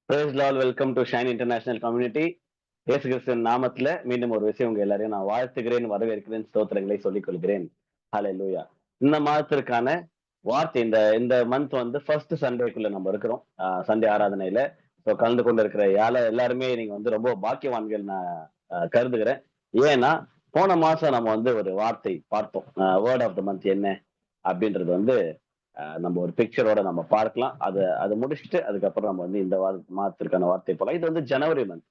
Praise Lord, welcome to Shine International Community. இயேசு கிறிஸ்துவின் நாமத்துல மீண்டும் ஒரு விஷயம் உங்க எல்லாரையும் நான் வாழ்த்துகிறேன், வரவேற்கிறேன், ஸ்தோத்திரங்களை சொல்லிக் கொள்கிறேன். ஹalleluya. இந்த மாதத்திற்கான வார்த்தை இந்த இந்த மந்த் வந்து ஃபர்ஸ்ட் சண்டேக்குள்ள நம்ம இருக்கிறோம். சண்டே ஆராதனையில கலந்து கொண்டு இருக்கிற எல்லாருமே நீங்க வந்து ரொம்ப பாக்கியவான்கள் நான் கருதுகிறேன். ஏன்னா போன மாசம் நம்ம வந்து ஒரு வார்த்தை பார்த்தோம். வேர்ட் ஆஃப் த மந்த் என்ன அப்படின்றது வந்து நம்ம ஒரு பிக்சரோட நம்ம பார்க்கலாம். அதை முடிச்சுட்டு அதுக்கப்புறம் நம்ம வந்து இந்த மாதத்திற்கான வார்த்தை போலாம். இது வந்து ஜனவரி மந்த்.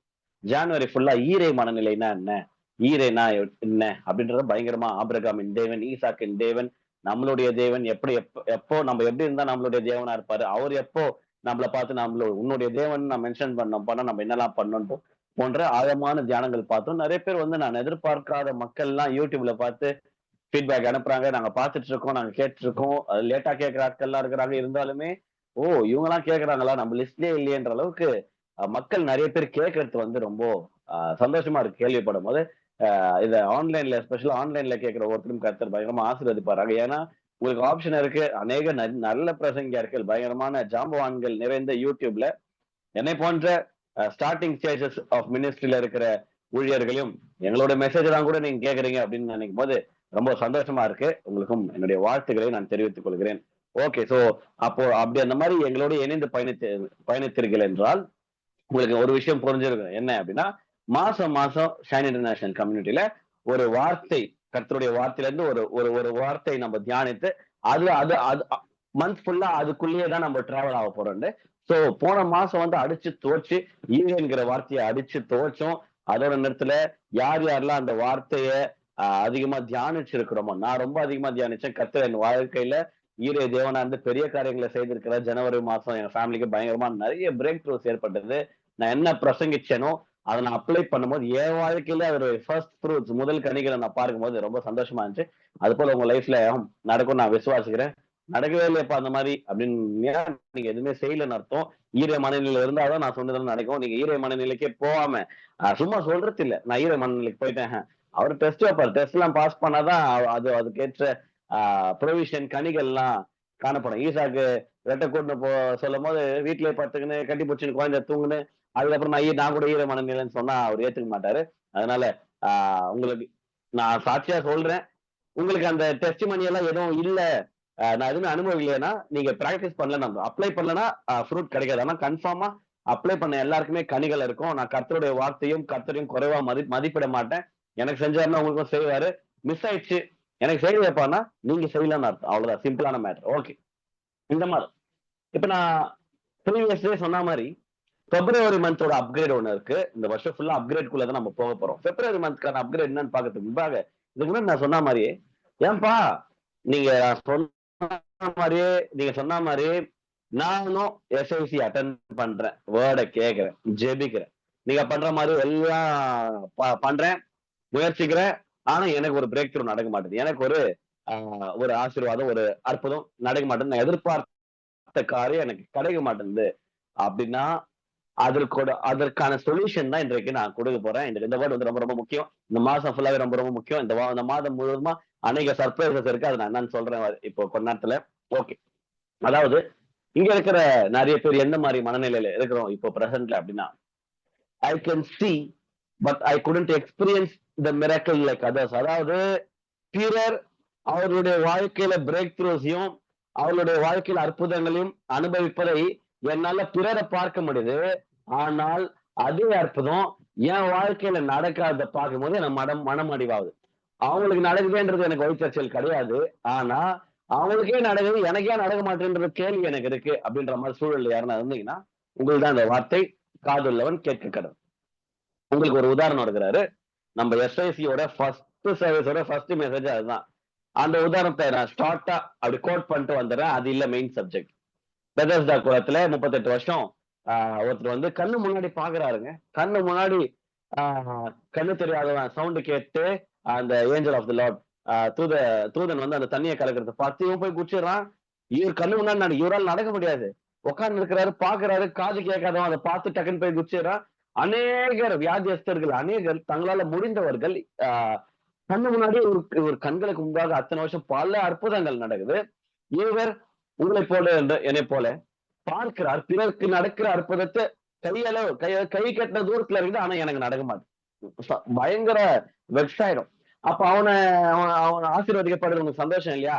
ஜான்வரி ஃபுல்லா ஈரை மனநிலைனா என்ன, ஈரைனா என்ன அப்படின்றத பயங்கரமா ஆபிரகாமின் தேவன், ஈசாக்கின் தேவன், நம்மளுடைய தேவன் எப்படி எப்போ நம்ம எப்படி இருந்தா நம்மளுடைய தேவனா இருப்பாரு, அவர் எப்போ நம்மளை பார்த்து உன்னுடைய தேவன் நான் மென்ஷன் பண்ண நம்ம என்னெல்லாம் பண்ணணும் போன்ற ஆழமான தியானங்கள் பார்த்தோம். நிறைய பேர் வந்து நான் எதிர்பார்க்காத மக்கள் எல்லாம் யூடியூப்ல பார்த்து ஃபீட்பேக் அனுப்புறாங்க. நாங்க பார்த்துட்டு இருக்கோம், நாங்க கேட்டுட்டு இருக்கோம். லேட்டா கேட்கிற ஆட்கள் எல்லாம் இருக்கிறாங்க. இருந்தாலுமே இவங்க எல்லாம் கேட்கறாங்களா, நம்ம லிஸ்ட்லயே இல்லையன்ற அளவுக்கு மக்கள் நிறைய பேர் கேட்கறது வந்து ரொம்ப சந்தோஷமா இருக்கு கேள்விப்படும் போது. இதை ஆன்லைன்ல ஸ்பெஷலா ஆன்லைன்ல கேட்கிற ஒருத்தரும் கருத்தர் பயங்கரமா ஆசீர்வதிப்பாராங்க. ஏன்னா உங்களுக்கு ஆப்ஷன் இருக்கு. அநேக நல்ல பிரசங்கியார்கள், பயங்கரமான ஜாம்பவான்கள் நிறைந்த யூடியூப்ல என்னை போன்ற ஸ்டார்டிங் ஸ்டேஜஸ் ஆஃப் மினிஸ்ட்ரியில இருக்கிற ஊழியர்களையும் எங்களோட மெசேஜ் தான் கூட நீங்க கேக்குறீங்க அப்படின்னு நினைக்கும் போது ரொம்ப சந்தோஷமா இருக்கு. உங்களுக்கும் என்னுடைய வாழ்த்துக்களை நான் தெரிவித்துக் கொள்கிறேன். ஓகே, சோ அப்போ அப்படி அந்த மாதிரி எங்களோட இணைந்து பயணித்தீர்கள் என்றால் உங்களுக்கு ஒரு விஷயம் புரிஞ்சிருக்கும். என்ன அப்படின்னா, மாசம் மாசம் ஷைன் இன்டர்நேஷனல் கம்யூனிட்டியில ஒரு வார்த்தை, கர்த்தருடைய வார்த்தையில இருந்து ஒரு ஒரு ஒரு வார்த்தை நம்ம தியானித்து அது அது அது மந்த் ஃபுல்லா அதுக்குள்ளேயே தான் நம்ம டிராவல் ஆக போறோம். சோ போன மாசம் வந்து அடிச்சு துவச்சு ஈரங்கிற வார்த்தையை அடிச்சு துவச்சோம். அதோட நேரத்துல யார் யாரெல்லாம் அந்த வார்த்தைய அதிகமா தியானிச்சிருக்கிறோமோ, நான் ரொம்ப அதிகமா தியானிச்சேன். கர்த்தர் என் வாழ்க்கையில ஈரே தேவனா இருந்து பெரிய காரியங்களை செய்திருக்கிற ஜனவரி மாசம் என் ஃபேமிலிக்கு பயங்கரமா நிறைய பிரேக் த்ரூஸ் ஏற்பட்டது. நான் என்ன பிரசங்கிச்சேனோ அதை நான் அப்ளை பண்ணும்போது என் வாழ்க்கையில ஒரு ஃபர்ஸ்ட் ஃப்ரூட்ஸ், முதல் கனிகளை நான் பார்க்கும்போது ரொம்ப சந்தோஷமா இருந்துச்சு. அது போல உங்க லைஃப்ல நடக்கும் நான் விசுவாசிக்கிறேன். நடக்கவே இல்லையப்பா அந்த மாதிரி அப்படின்னு நீங்க எதுவுமே செய்யலன்னு அர்த்தம். ஈர மனநிலையில இருந்தாதான் நான் சொன்னதெல்லாம் நடக்கும். நீங்க ஈர மனநிலைக்கே போகாம சும்மா சொல்றது இல்ல நான் ஈர மனநிலைக்கு போயிட்டேன், அவர் டெஸ்ட் வைப்பார், டெஸ்ட் எல்லாம் பாஸ் பண்ணாதான் அதுக்கேற்ற ப்ரொவிஷன் கனிகள் எல்லாம் காணப்படும். ஈசாக்கு ரெட்டை கூட்டு சொல்லும் போது வீட்டுல பத்துக்குன்னு கட்டி பிடிச்சின்னு குழந்தை தூங்குன்னு அதுக்கப்புறம் நான் கூட ஈர மனநிலைன்னு சொன்னா அவர் ஏத்துக்க மாட்டாரு. அதனால உங்களுக்கு நான் சாட்சியா சொல்றேன், உங்களுக்கு அந்த டெஸ்ட் மணி எல்லாம் எதுவும் இல்ல, நான் எதுவுமே அனுபவம் இல்லைன்னா நீங்க பிராக்டிஸ் பண்ணல, நம்ம அப்ளை பண்ணலன்னா ஃப்ரூட் கிடைக்காது. ஆனா கன்ஃபார்மா அப்ளை பண்ண எல்லாருக்குமே கனிகள் இருக்கும். நான் கர்த்தருடைய வார்த்தையும் கர்த்தரையும் குறைவா மதிப்பிட மாட்டேன். எனக்கு செஞ்சாருன்னா உங்களுக்கும் செய்வாரு. மிஸ் ஆயிடுச்சு எனக்கு செய்ய வைப்பான்னா நீங்க செய்யலன்னு அர்த்தம். அவ்வளவுதான், சிம்பிளான மேட்டர். ஓகே, இந்த மாதிரி இப்ப நான் ப்ரீவியஸ் டே சொன்ன மாதிரி பிப்ரவரி மந்தோட அப்கிரேட் ஒண்ணு இருக்கு. இந்த வருஷம் ஃபுல்லா அப்கிரேட் குள்ள தான் நம்ம போக போறோம். பிப்ரவரி மந்த்க்கான அப்கிரேட் என்னன்னு பாக்கிறதுக்கு முன்பாக இதுக்கு முன்னாடி நான் சொன்ன மாதிரியே, ஏன்பா நீங்க சொன்ன மாதிரியே நானும் எஸ்ஐசி அட்டன் பண்றேன், வேர்டை கேட்கிறேன், ஜெபிக்கிறேன், நீங்க பண்ற மாதிரி எல்லாம் பண்றேன், முயற்சிக்கிறேன். ஆனா எனக்கு ஒரு பிரேக் த்ரூ நடக்க மாட்டேது. எனக்கு ஒரு ஆசீர்வாதம், ஒரு அற்புதம் நடக்க மாட்டேது. நான் எதிர்பார்த்த காரியம் எனக்கு கிடைக்க மாட்டேங்குது அப்படின்னா அதற்கான சொல்யூஷன் தான் இன்றைக்கு நான் கொடுக்க போறேன். இந்த வேர்டு வந்து ரொம்ப ரொம்ப முக்கியம். இந்த மாசம் ஃபுல்லாவே ரொம்ப ரொம்ப முக்கியம். இந்த மாதம் முழுவதுமா அநேக சர்ப்ரைசஸ் இருக்கு. அதை நான் என்னன்னு சொல்றேன் இப்போ கொஞ்ச நேரத்துல. ஓகே, அதாவது இங்க இருக்கிற நிறைய பேர் எந்த மாதிரி மனநிலையில இருக்கிறோம் இப்போ பிரசன்ட்ல அப்படின்னா, I can see but I couldn't experience the miracle like others. அதாவது பிறர் அவர்களுடைய வாழ்க்கையில பிரேக் த்ரூஸையும் அவர்களுடைய வாழ்க்கையில அற்புதங்களையும் அனுபவிப்பதை என்னால பிறரை பார்க்க முடியுது. ஆனால் அதே அற்புதம் என் வாழ்க்கையில நடக்காத பார்க்கும்போது எனக்கு மனம் அடிவாகுது. அவங்களுக்கு நடக்குதுன்றது எனக்கு வயிற்றுச்சல் கிடையாது. ஆனா அவங்களுக்கே நடக்குது, எனக்கே நடக்க மாட்டேன்ற கேள்வி எனக்கு இருக்கு. அப்படின்ற மாதிரி சூழல் யாருன்னா இருந்தீங்கன்னா உங்களுக்கு தான் இந்த வார்த்தை காதுள்ளவன் கேட்க கடவுள். உங்களுக்கு ஒரு உதாரணம் இருக்கிறாரு. நம்ம எஸ்ஐசியோட ஃபர்ஸ்ட் சர்வீஸோட ஃபர்ஸ்ட் மெசேஜ் அதுதான். அந்த உதாரணத்தை நான் ஸ்டார்ட்டா அப்படி கோட் பண்ணிட்டு வந்துடுறேன். அது இல்ல மெயின் சப்ஜெக்ட். பெதஸ்தா குளத்துல 38 வருஷம் ஒருத்தர் வந்து கண்ணு முன்னாடி பாக்குறாருங்க. கண்ணு முன்னாடி கண்ணு தெரியாதவன் சவுண்டு கேட்டு அந்த ஏஞ்சல் ஆஃப் த லார்ட் தூதன் வந்து அந்த தண்ணியை கலக்கிறத பார்த்து இவன் போய் குச்சிடுறான். இவர் கண்ணு முன்னாடி இவரால் நடக்க முடியாது, உட்கார்ந்து இருக்கிறாரு, பாக்குறாரு, காது கேட்காதவன் அதை பார்த்து டக்குன்னு போய் குச்சிடுறான். அநேகர் வியாதியஸ்தர்கள், அநேகர் தங்களால முடிந்தவர்கள் கண்ணு முன்னாடி ஒரு கண்களுக்கு முன்பாக அத்தனை வருஷம் பல அற்புதங்கள் நடக்குது. இவர் உங்களை போல என்னை போல பார்க்கிறார், பிறருக்கு நடக்கிற அற்புதத்தை கையளவு கை கட்டின தூரத்துல இருக்குது, ஆனா எனக்கு நடக்க மாட்டேன். பயங்கர வெக்ஸ் ஆயிடும். அப்ப அவன் ஆசீர்வதிக்கப்படுறது உங்களுக்கு சந்தோஷம் இல்லையா?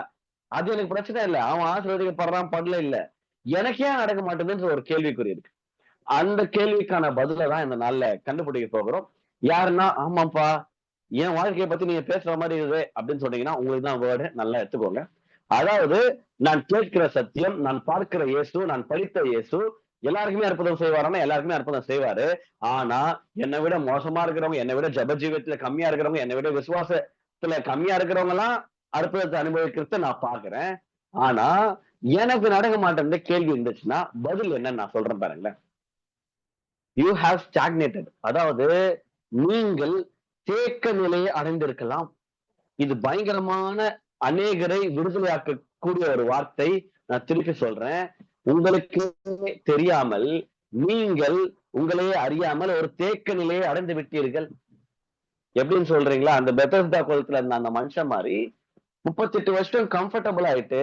அது எனக்கு பிரச்சனை இல்லை. அவன் ஆசீர்வதிக்கப்படுறான் படல இல்ல, எனக்கு ஏன் நடக்க மாட்டேங்குதுன்ற ஒரு கேள்விக்குறி இருக்கு. அந்த கேள்விக்கான பதில தான் இந்த நாள்ல கண்டுபிடிக்க போகிறோம். யாருன்னா, ஆமாப்பா என் வாழ்க்கையை பத்தி நீங்க பேசுற மாதிரி இருக்குது அப்படின்னு சொன்னீங்கன்னா, உங்களுக்கு தான் வேர்டு, நல்லா எடுத்துக்கோங்க. அதாவது, நான் கேட்கிற சத்தியம், நான் பார்க்கிற இயேசு, நான் படித்த இயேசு எல்லாருக்குமே அற்புதம் செய்வாருன்னா எல்லாருக்குமே அற்புதம் செய்வாரு. ஆனா என்னை விட மோசமா இருக்கிறவங்க, என்னை விட ஜப ஜீவியத்துல கம்மியா இருக்கிறவங்க, என்னை விட விசுவாசத்துல கம்மியா இருக்கிறவங்க எல்லாம் அற்புதத்தை அனுபவிக்கிறத நான் பாக்குறேன். ஆனா எனக்கு நடக்க மாட்டேன் கேள்வி இருந்துச்சுன்னா பதில் என்னன்னு நான் சொல்றேன் பாருங்களேன். யூ ஹாவ் ஸ்டாக்னேட்டட், அதாவது நீங்கள் தேக்க நிலையை அடைந்திருக்கலாம். இது பயங்கரமான அநேகரை விடுதலையாக்கக்கூடிய ஒரு வார்த்தை. நான் திருப்பி சொல்றேன், உங்களுக்கு தெரியாமல் நீங்கள் உங்களையே அறியாமல் ஒரு தேக்க நிலையை அடைந்து விட்டீர்கள். எப்படின்னு சொல்றீங்களா? அந்த பெத்தஸ்தா குளத்துல இருந்த அந்த மனுஷன் மாதிரி 38 வருஷம் கம்ஃபர்டபுள் ஆயிட்டு,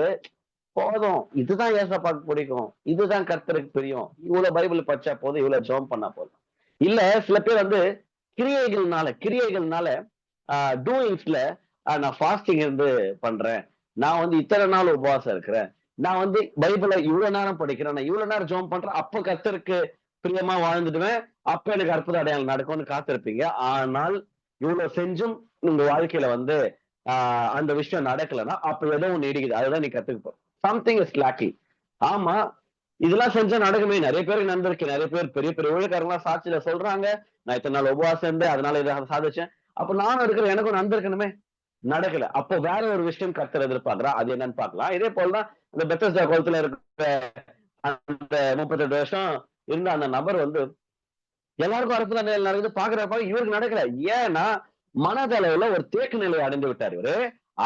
போதும் இதுதான் ஏசப்பாக்கு பிடிக்கும், இதுதான் கர்த்தருக்கு பிரியும், இவ்வளவு பைபிள் படிச்சா போதும், இவ்வளவு ஜெபம் பண்ணா போதும். இல்ல சில பேர் வந்து கிரியைகள்னால டூயிங்ஸ்ல நான் ஃபாஸ்டிங் இருந்து பண்றேன், நான் வந்து இத்தனை நாள் உபவாசம் இருக்கிறேன், நான் வந்து பைபிளை இவ்வளவு நேரம் படிக்கிறேன், நான் இவ்வளவு நேரம் ஜெபம் பண்றேன், அப்ப கர்த்தருக்கு பிரியமா வாழ்ந்துடுவேன், அப்ப எனக்கு அற்புத அடையாளம் நடக்கும்னு காத்திருப்பீங்க. ஆனால் இவ்வளவு செஞ்சும் உங்க வாழ்க்கையில வந்து அந்த விஷயம் நடக்கலைன்னா அப்ப ஏதோ ஒண்ணு இடிக்குது. அதுதான் நீ கத்துக்க போற. Something is lacking. ஆமா, இதெல்லாம் செஞ்சா நடக்குமே. நிறைய பேருக்கு நடந்திருக்கு. நிறைய பேர் பெரிய பெரிய ஊழியக்காரங்களா சாட்சியில சொல்றாங்க, நான் இத்தனை நாள் உபவாசம் இருந்து அதனால இதை சாதிச்சேன். அப்ப நானும் இருக்கிற எனக்கும் நடந்திருக்கணுமே, நடக்கல. அப்போ வேற ஒரு விஷயம் கர்த்தர் எதிர்பார்க்கிறா, அது என்னன்னு பார்க்கலாம். இதே போலதான் இந்த பெத்தஸ்தா குளத்துல இருக்கிற அந்த 38 வருஷம் இருந்த அந்த நபர் வந்து எல்லாருக்கும் அற்புதம் நடக்குது பாக்குறப்ப இவருக்கு நடக்கல. ஏன்னா மனதளவுல ஒரு தேக்கு நிலையை அடைந்து விட்டார் இவரு.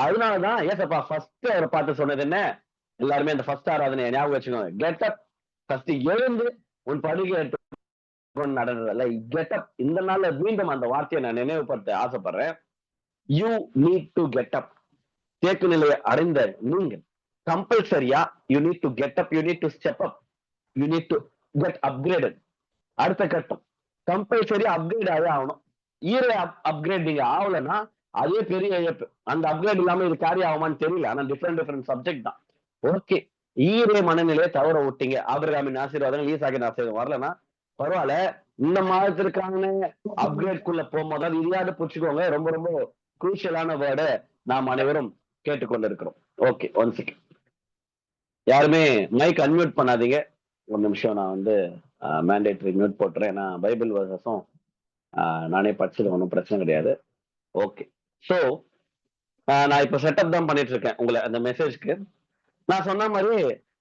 அதனாலதான் ஏசப்பா ஃபர்ஸ்ட் அவரை பார்த்து சொன்னது என்ன? எல்லாருமே இந்த ஃபர்ஸ்ட் ஆராதனையை ஞாபகம் வச்சுக்கோங்க. கெட் அப், ஃபர்ஸ்ட் எழுந்து உன் படுகை எடுத்து நடந்ததில்ல, கெட் அப். இந்த நாள்ல மீண்டும் அந்த வார்த்தையை நான் நினைவுபடுத்த ஆசைப்படுறேன். You need to get up. தேக்கு நிலையை அடைந்த நீங்கள் கம்பல்சரியா you need to get up, you need to step up, you need to get upgraded. அடுத்த கட்டம் கம்பல்சரி அப்கிரேட் ஆகவே ஆகணும். அப்கிரேட் நீங்க ஆகலன்னா அதே பெரிய இழப்பு. அந்த அப்கிரேட் இல்லாம இது கேரி ஆகுமான்னு தெரியல. ஆனா டிஃப்ரெண்ட் சப்ஜெக்ட் தான். ஓகே, மனநிலையை தவற விட்டீங்க. ஆபிரகாமின் ஆசீர்வாதங்கள், ஈசாக்கின் ஆசீர்வாதம் வரலன்னா பரவாயில்ல. இந்த மாதத்திற்கான அப்கிரேட்குள்ள போகும்போது இதையாவது புடிச்சுக்கோங்க. ரொம்ப ரொம்ப குரூஷியலான வேர்டை நாம் அனைவரும் கேட்டுக்கொண்டிருக்கிறோம். Okay, one second. யாருமே மைக் அன்மியூட் பண்ணாதீங்க. ஒரு நிமிஷம், நான் வந்து மேண்டேட்டரி மியூட் போட்டுறேன். ஏன்னா பைபிள் வர்சஸும் நானே படிச்சது, ஒன்றும் பிரச்சனை கிடையாது. ஓகே, ஸோ நான் இப்ப செட்டப் தான் பண்ணிட்டு இருக்கேன் உங்களை அந்த மெசேஜ்க்கு. நான் சொன்ன மாதிரி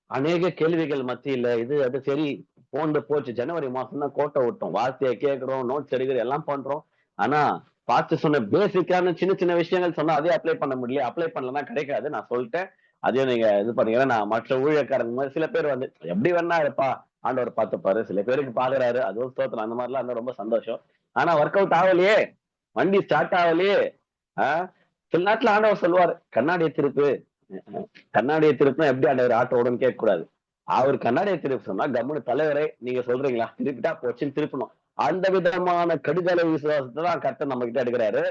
அநேக கேள்விகள் மத்தியில இது அது சரி போண்டு போச்சு. ஜனவரி மாசம் தான் கோட்டை விட்டோம், வார்த்தையை கேட்கிறோம், நோட்ஸ் எடுக்கிறோம், எல்லாம் பண்றோம். ஆனா பார்த்து சொன்ன பேசிக்கான சின்ன சின்ன விஷயங்கள் சொன்னா அதே அப்ளை பண்ண முடியல. அப்ளை பண்ணலன்னா கிடைக்காது. நான் சொல்லிட்டேன், அதையும் நீங்க இது பண்ணீங்கன்னா நான் மற்ற ஊழியக்காரங்க மாதிரி சில பேர் வந்து எப்படி வேணா இருப்பா ஆண்டவர் பார்த்துப்பாரு, சில பேருக்கு பாக்குறாரு, அதுவும் ஸ்தோத்திரம். அந்த மாதிரிலாம் இருந்தா ரொம்ப சந்தோஷம். ஆனா ஒர்க் அவுட் ஆகலையே, வண்டி ஸ்டார்ட் ஆகலையே. சில நாட்டுல ஆண்டவர் சொல்லுவாரு, கண்ணாடியை திருப்பு. கண்ணாடியை திருப்பினா எப்படி ஆண்டவர் ஆட்டோ ஓடுன்னு கேட்க கூடாது. அவர் கண்ணாடியை திருப்பி சொன்னா கம்முனு தலைவரே நீங்க சொல்றீங்களா, திருப்பிட்டா போச்சுன்னு திருப்பணும். அந்த விதமான கடுதலை விசுவாசத்தை தான் கர்த்தர் நம்ம கிட்ட எடுக்கிறாரு,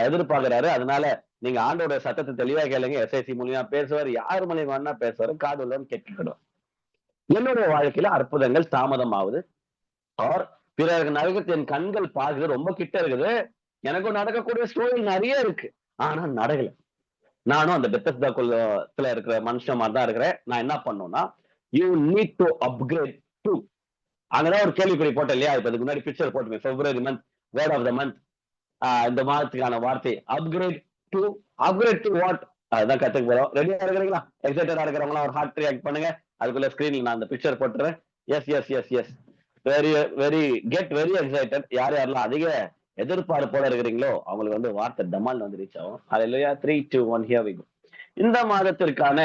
எதிர்பார்க்கிறாரு. அதனால நீங்க ஆண்டோட சத்தத்தை தெளிவா கேளுங்க. எஸ்ஐசி மூலியமா பேசுவார், யார் மூலியமா வேணா பேசுவாரு, காது உள்ளவன் கேட்கணும். என்னுடைய வாழ்க்கையில அற்புதங்கள் தாமதம் ஆகுது. ஆர் பிறருக்கு நடக்கிறது என் கண்கள் பார்க்குது, ரொம்ப கிட்ட இருக்குது. எனக்கும் நடக்கக்கூடிய சூழல் நிறைய இருக்கு, ஆனா நடக்கல. நானும் அந்த பெத்தஸ்தா குளத்துல இருக்கிற மனுஷன் மாதிரி தான் இருக்கிறேன். நான் என்ன பண்ணணும்னா, you need to upgrade to. அங்கதான் ஒரு கேள்விக்குறி போட்டேன் இல்லையா? இப்ப இதுக்கு முன்னாடி பிக்சர் போட்டுமே, February month word of the month, இந்த மாதத்துக்கான வார்த்தை upgrade to. Upgrade to what? அதுதான் கத்துக்க போறோம். ரெடியா இருக்கிறீங்களா? எக்ஸைட்டடா இருக்கிறவங்களா ஒரு ஹார்ட் ரியாக்ட் பண்ணுங்க. அதுக்குள்ள ஸ்கிரீன்ல நான் அந்த பிக்சர் போட்டுறேன். Yes yes yes yes, very very get very excited. யார் யாரெல்லாம் அதிக எதிர்பார்ப்போட இருக்கிறீங்களோ அவங்களுக்கு வந்து வார்த்தை டமால் வந்து ரீச் ஆகும். ஹல்லேலூயா. 3 2 1 here we go. இந்த மாதத்திற்கான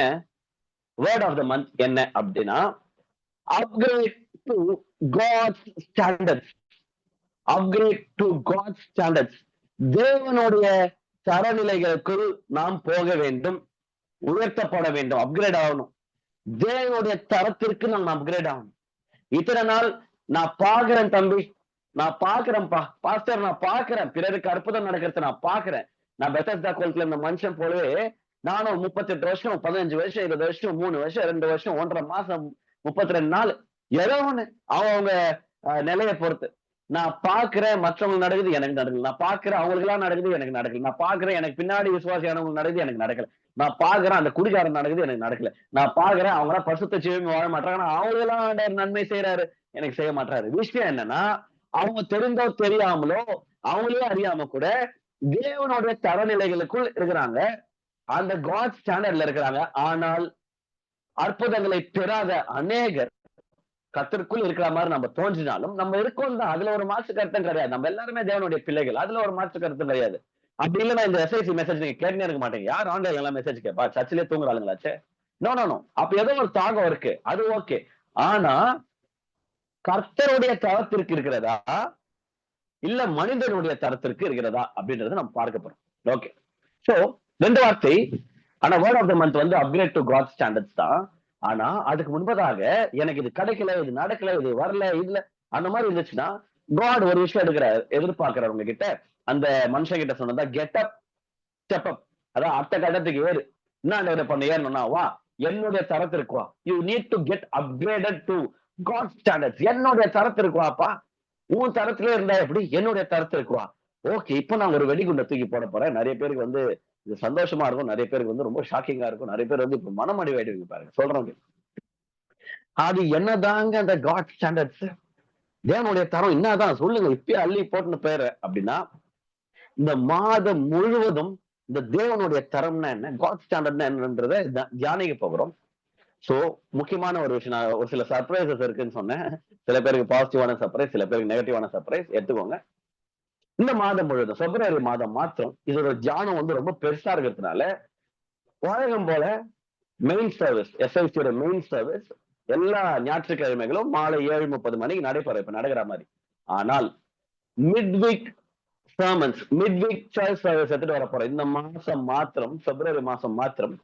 வேர்ட் ஆஃப் த மந்த் என்ன அப்படின்னா, upgrade to God's standards. Upgrade to God's standards. தேவனுடைய தரநிலைகளுக்குள் நாம் போக வேண்டும், உயர்த்தப்பட வேண்டும், அப்கிரேட் ஆகணும். தேவனுடைய தரத்திற்கு நாம் அப்கிரேட் ஆகணும். இத்தனை நாள் நான் பாக்குறேன் தம்பி, நான் பாக்குறேன்ப்பா பாஸ்டர், நான் பாக்குறேன் பிறருக்கு அற்புதம் நடக்கிறத நான் பாக்குறேன். நான் பெத்தஸ்தா கோலத்துல இந்த மனுஷன் போலவே நானும் 38 வருஷம், 15 வருஷம், 20 வருஷம், 3 வருஷம், 2 வருஷம், 1.5 மாசம், 32 நாள், ஏதோ ஒண்ணு அவங்க நிலையை பொறுத்து நான் பாக்குறேன். மற்றவங்களுக்கு நடக்குது, எனக்கு நடக்கல. நான் பாக்குறேன் அவங்களுக்கு எல்லாம் நடக்குது, எனக்கு நடக்கல. நான் பாக்குறேன் எனக்கு பின்னாடி விசுவாசியானவங்களுக்கு நடக்குது, எனக்கு நடக்கல. நான் பாக்குறேன் அந்த குடிகாரன் நடக்குது, எனக்கு நடக்கல. நான் பாக்குறேன் அவங்க எல்லாம் பரிசுத்த ஜீவன் வாழ மாட்டாங்க, ஆனா அவங்களுக்கு எல்லாம் நன்மை செய்யறாரு, எனக்கு செய்ய மாட்டாரு. விஷயம் என்னன்னா, அவங்க தெரிந்தோ தெரியாமலோ அவங்களே அறியாம கூட தேவனுடைய தரநிலைகளுக்குள் இருக்கிறாங்க, அந்த காட் ஸ்டாண்டர்ட்ல இருக்கிறாங்க. ஆனால் அற்புதங்களை பெறாத அநேகர் கர்த்தருக்குள் இருக்கிற மாதிரி நம்ம தோன்றினாலும் நம்ம இருக்கோம் தான், அதுல ஒரு மாற்று கருத்தும் கிடையாது. நம்ம எல்லாருமே தேவனுடைய பிள்ளைகள், அதுல ஒரு மாற்று கருத்தும் கிடையாது. அப்படி இல்லைன்னா இந்த எஸ்ஐசி மெசேஜ் நீங்க கேட்டுனே இருக்க மாட்டீங்க. யார் ஆன்லைன்ல எல்லாம் மெசேஜ் கேட்பா? சர்ச்சிலே தூங்குறாளுங்களாச்சே. நோ நோ நோ, அப்ப ஏதோ ஒரு தாகம் இருக்கு, அது ஓகே. ஆனா கர்த்தருடைய தரத்திற்கு இருக்கிறதா இல்ல மனிதனுடைய தரத்திற்கு இருக்கிறதா அப்படின்றத நம்ம பார்க்க போறோம். ஓகே, சோ 2 வார்த்தை. ஆனா வேர்ட் ஆஃப் த மந்த் வந்து அப்கிரேட் டு காட் ஸ்டாண்டர்ட்ஸ் தான். ஆனா அதுக்கு முன்பதாக எனக்கு இது கிடைக்கல, இது நடக்கல, இது வரல, இதுல அந்த மாதிரி இருந்துச்சுன்னா காட் ஒரு விஷயம் எதிர்பார்க்கிறவங்க கிட்ட, அந்த மனுஷன் கிட்ட சொன்னதா கெட் அப் ஸ்டெப் அப், அதான் அடுத்த கட்டத்துக்கு ஏறு. என்ன பண்ண ஏறணும்னா, வா என்னுடைய தரத்திற்கு வா. You need to get upgraded to God standards. என்னுடைய தரத்திற்கு வாப்பா. உன் தரத்திலே இருந்தா எப்படி? என்னுடைய தரத்திற்கு வா. ஓகே, இப்போ நான் ஒரு வெடிகுண்டை தூக்கி போட போறேன். நிறைய பேருக்கு வந்து இது சந்தோஷமா இருக்கும், நிறைய பேருக்கு வந்து ரொம்ப ஷாக்கிங்கா இருக்கும், நிறைய பேர் வந்து இப்ப மனமடிவாயிடுவீங்க பாருங்க சொல்றவங்க. அது என்னதாங்க அந்த காட் ஸ்டாண்டர்ட்ஸ், தேவனுடைய தரம் என்னதான் சொல்லுங்க, இப்பயே அள்ளி போட்டுன்னு பேரு அப்படின்னா, இந்த மாதம் முழுவதும் இந்த தேவனுடைய தரம்னா என்ன, காட் ஸ்டாண்டர்ட்னா என்னன்றதை தியானிக்க போகிறோம். சோ முக்கியமான ஒரு விஷயம், நான் ஒரு சில சர்ப்ரைசஸ் இருக்குன்னு சொன்னேன். சில பேருக்கு பாசிட்டிவான சர்ப்ரைஸ், சில பேருக்கு நெகட்டிவான சர்ப்ரைஸ் எடுத்துக்கோங்க. இந்த மாதம் முழுவதும் பிப்ரவரி மாதம் மாத்திரம் இதோட தியானம் வந்து ரொம்ப பெருசா இருக்கிறதுனால, வழக்கம் போல மெயின் சர்வீஸ், எஸ்ஐசியோட மெயின் சர்வீஸ் எல்லா ஞாயிற்றுக்கிழமைகளும் மாலை 7:30 மணிக்கு நடைபெறும், இப்ப நடக்கிற மாதிரி. ஆனால் midweek sermons, midweek church service எடுத்துட்டு வர போறோம் இந்த மாசம் மாத்திரம், பிப்ரவரி மாசம் மாத்திரம்.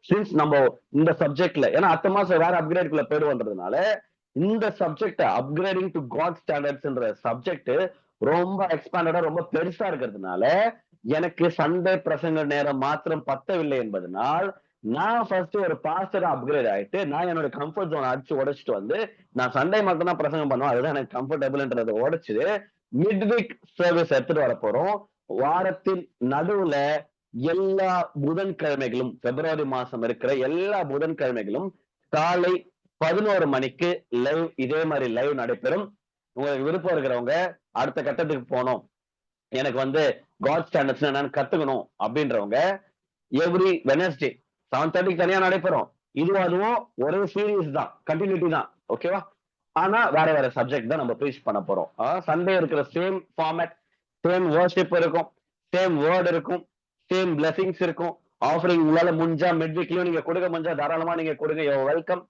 சின்ஸ் நம்ம இந்த சப்ஜெக்ட்ல, ஏன்னா அடுத்த மாசம் வேற அப்கிரேட்குள்ள போயிடுவோன்றதுனால, இந்த சப்ஜெக்ட் அப்கிரேடிங் டு காட் ஸ்டாண்டர்ட்ஸ்ன்ற சப்ஜெக்ட் ரொம்ப எக்ஸ்பாண்டடா ரொம்ப பெருசா இருக்கிறதுனால, எனக்கு சண்டே பிரசங்க நேரம் மாத்திரம் பத்தவில்லை என்பதனால், நான் ஃபர்ஸ்ட் ஒரு பாஸ்டரா அப்கிரேட் ஆயிட்டு, நான் என்னோட கம்ஃபர்ட் ஜோன் அடிச்சு உடைச்சிட்டு வந்து, நான் சண்டே மட்டும் தான் பிரசங்கம் பண்ணுவேன், அதுதான் எனக்கு கம்ஃபர்டபுள்ன்றதை உடைச்சு மிட்வீக் சர்வீஸ் எடுத்துட்டு வர போறோம். வாரத்தின் நடுவுல எல்லா புதன்கிழமைகளும், பிப்ரவரி மாசம் இருக்கிற எல்லா புதன்கிழமைகளும் காலை 11 மணிக்கு லைவ், இதே மாதிரி லைவ் நடைபெறும். உங்களுக்கு விருப்பம் இருக்கிறவங்க அடுத்த கட்டத்துக்கு போனோம், எனக்கு வந்து காட் ஸ்டாண்டர்ட்ஸ் என்னன்னு கத்துக்கணும் அப்படின்றவங்க, எவ்ரி வெனஸ்டே 7:30 தனியா நடைபெறும். அதுவும் ஒரே சீரீஸ் தான், கண்டினியூட்டி தான், ஓகேவா? ஆனா வேற வேற சப்ஜெக்ட் தான் நம்ம ப்ரீச் பண்ண போறோம். சண்டே இருக்கிற சேம் ஃபார்மேட், சேம் வர்ஷிப் இருக்கும், சேம் வேர்ட் இருக்கும், சேம் பிளெஸிங்ஸ் இருக்கும். ஆஃபரிங் உங்களால முடிஞ்சா மிட்வீக்லயும் நீங்க கொடுக்க முடிஞ்சா தாராளமா நீங்க கொடுங்க, யோ வெல்கம்.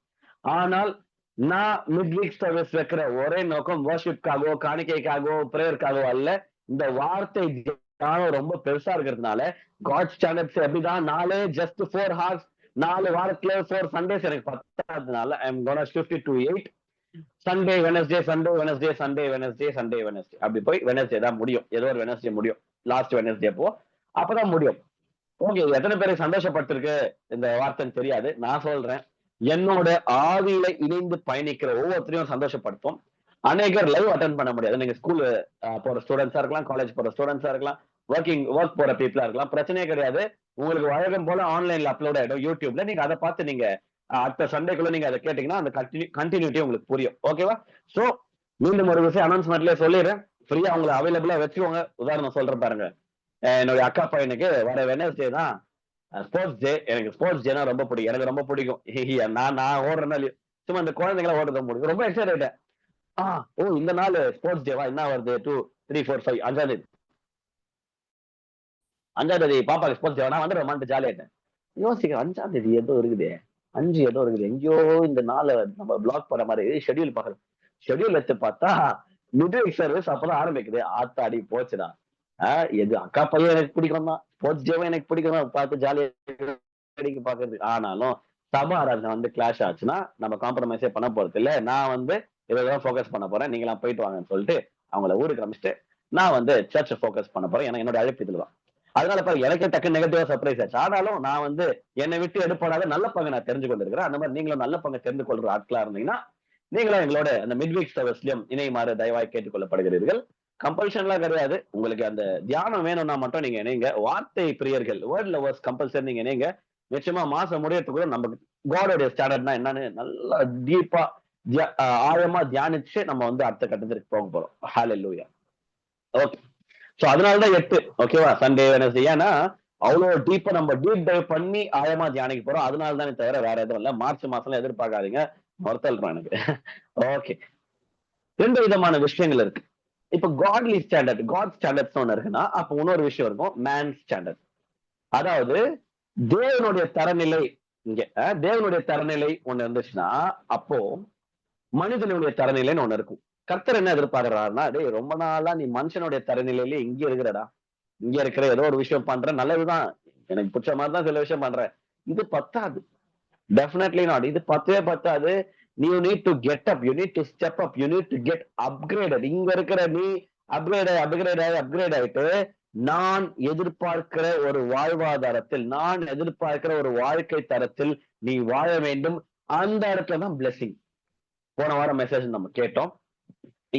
ஆனால் நான் மிட்வீக் சர்வீஸ் வைக்கிற ஒரே நோக்கம் வர்ஷிப்காகவோ காணிக்கைக்காகவோ பிரேயருக்காகவோ அல்ல. இந்த வார்த்தை ரொம்ப பெருசா இருக்கிறதுனால, காட் ஸ்டாண்டர்ட்ஸ் எப்படிதான் ஜஸ்ட் 4 ஹார்ஸ், 4 வாரத்துல 4 சண்டேஸ் எனக்கு பத்தாததுனால I am gonna shift it to 8. Sunday Wednesday, Sunday Wednesday, Sunday Wednesday, Sunday Wednesday, அப்படி போய் வெனஸ்டே தான் முடியும். ஏதோ ஒரு வெனஸ்டே முடியும், லாஸ்ட் வெனஸ்டே அப்பதான் முடியும். ஓகே, எத்தனை பேரை சந்தோஷப்பட்டிருக்கு இந்த வார்த்தைன்னு தெரியாது, நான் சொல்றேன். என்னோட ஆவியில இணைந்து பயணிக்கிற ஒவ்வொருத்தரையும் சந்தோஷப்படுத்தும். அநேகர் லைவ் அட்டன் பண்ண முடியாது, நீங்க ஸ்கூல் போற ஸ்டூடெண்ட்ஸா இருக்கலாம், காலேஜ் போற ஸ்டூடெண்ட்ஸா இருக்கலாம், ஒர்க் போற பீப்புளா இருக்கலாம், பிரச்சனையே கிடையாது. உங்களுக்கு வழக்கம் போல ஆன்லைன்ல அப்லோட் ஆயிடும் யூடியூப்ல, நீங்க அதை பார்த்து நீங்க அடுத்த சண்டேக்குள்ள நீங்க அதை கேட்டீங்கன்னா அந்த கண்டினியூட்டி உங்களுக்கு புரியும், ஓகேவா? சோ மீண்டும் ஒரு விஷயம் அனௌன்ஸ்மெண்ட்லயே சொல்லிடுறேன், ஃப்ரீயா உங்களை அவைலபிளா வச்சுக்கோங்க. உதாரணம் சொல்றேன் பாருங்க, என்னுடைய அக்கா பையனுக்கு வர வெனஸ்டே தான் ஸ்போர்ட்ஸ் டே. எனக்கு ஸ்போர்ட்ஸ் டேனா ரொம்ப பிடிக்கும், எனக்கு ரொம்ப பிடிக்கும். நான் ஓடுறேன்னா சும்மா இந்த குழந்தைங்களா ஓடுறது முடியும், ரொம்ப எக்ஸைட். ஓ இந்த நாள் ஸ்போர்ட்ஸ் டேவா, என்ன வருது 2, 3, 4, 5 5ஆம் தேதி பாப்பாக்கு ஸ்போர்ட்ஸ் டே, நான் வந்து ஜாலியா ஆயிட்டேன். யோசிக்கிறேன் 5ஆம் தேதி ஏதோ இருக்குது, 5 ஏதோ இருக்குது, எங்கேயோ இந்த நாளை நம்ம பிளாக் பண்ண மாதிரி ஷெட்யூல் பாக்குறேன். ஷெட்யூல் எடுத்து பார்த்தா மிட்வீக் சர்வீஸ் அப்பதான் ஆரம்பிக்குது. ஆத்தாடி போச்சுடா. எது அக்கா பையன் எனக்கு பிடிக்கும் தான், ஸ்போர்ட்ஸ் டேவும் எனக்கு பிடிக்கும் தான், பார்த்து ஜாலியா பாக்குறது. ஆனாலும் சபா ஆராதனை வந்து கிளாஷ் ஆச்சுன்னா நம்ம காம்ப்ரமைஸே பண்ண போறது இல்ல. நான் வந்து இதெல்லாம் ஃபோக்கஸ் பண்ண போறேன், நீங்களாம் போயிட்டு வாங்கன்னு சொல்லிட்டு அவங்கள ஊருக்கு அனுப்பிச்சிட்டு நான் வந்து சர்ச்சை ஃபோக்கஸ் பண்ண போறேன். ஏன்னா என்னோட அழைப்பு இதுலதான். அதனால பாருங்க எனக்கே டக்கு நெகட்டிவா சர்ப்ரைஸ் ஆச்சு. ஆனாலும் நான் வந்து என்னை விட்டு எடுப்படாத நல்ல பங்கு நான் தெரிஞ்சு கொண்டிருக்கிறேன். அந்த மாதிரி நீங்களும் நல்ல பங்கு தெரிந்து கொள்ற ஆட்களா இருந்தீங்கன்னா நீங்களும் எங்களோட அந்த மிட்வீக் சர்வீஸ்லயும் இணையுமாறு தயவாய் கேட்டுக்கொள்ளப்படுகிறீர்கள். கம்பல்ஷன்லாம் கிடையாது. உங்களுக்கு அந்த தியானம் வேணும்னா மட்டும் நீங்க இணைங்க. வார்த்தை பிரியர்கள், வேர்ட் லவர்ஸ் கம்பல்சரி நீங்க இணைங்க. நிச்சயமா மாசம் முடியறதுக்குள்ள நம்ம காடோடைய ஸ்டாண்டர்ட்னா என்னன்னு நல்லா டீப்பா ஆழமா தியானிச்சு நம்ம வந்து அடுத்த கட்டத்திற்கு போக போறோம். ஹalleluya. ஓகே. சோ அதனாலதான் 8 ஓகேவா, சண்டே வெனஸ்டே. ஏன்னா அவ்வளவு டீப்பா நம்ம டீப் டைவ் பண்ணி ஆழமா தியானிக்க போறோம். அதனால தானே தவிர வேற எதுவும் இல்ல. மார்ச் மாசம்லாம் எதிர்பார்க்காதீங்க, மறுத்தல்றான் எனக்கு. ஓகே. 2 விதமான விஷயங்கள் இருக்கு. இப்ப காட்லி ஸ்டாண்டர்ட், காட் ஸ்டாண்டர்ட்ஸ் ஒண்ணு இருக்குன்னா அப்ப இன்னொரு விஷயம் இருக்கும், மேன் ஸ்டாண்டர்ட். அதாவது தேவனுடைய தரநிலை. இங்க தேவனுடைய தரநிலை ஒண்ணு இருந்துச்சுன்னா அப்போ மனிதனுடைய தரநிலைன்னு ஒண்ணு இருக்கும். கர்த்தர் என்ன எதிர்பார்க்கிறாருன்னா, டேய் ரொம்ப நாளா நீ மனுஷனுடைய தரநிலையிலே இங்க இருக்கிறடா, இங்க இருக்கிற ஏதோ ஒரு விஷயம் பண்ற, நல்லதுதான், எனக்கு பிடிச்ச மாதிரி தான் சில விஷயம் பண்றேன், இது பத்தாது. Definitely not. இது பத்தவே பத்தாது. You need to get up, you need to step up, you need to get upgraded. இங்க இருக்கிற நீ அப்கிரேட் ஆயிட்டு நான் எதிர்பார்க்கிற ஒரு வாழ்வாதாரத்தில், நான் எதிர்பார்க்கிற ஒரு வாழ்க்கை தரத்தில் நீ வாழ வேண்டும். அந்த இடத்துல தான் பிளெஸிங். போன வாரம் மெசேஜ் நம்ம கேட்டோம்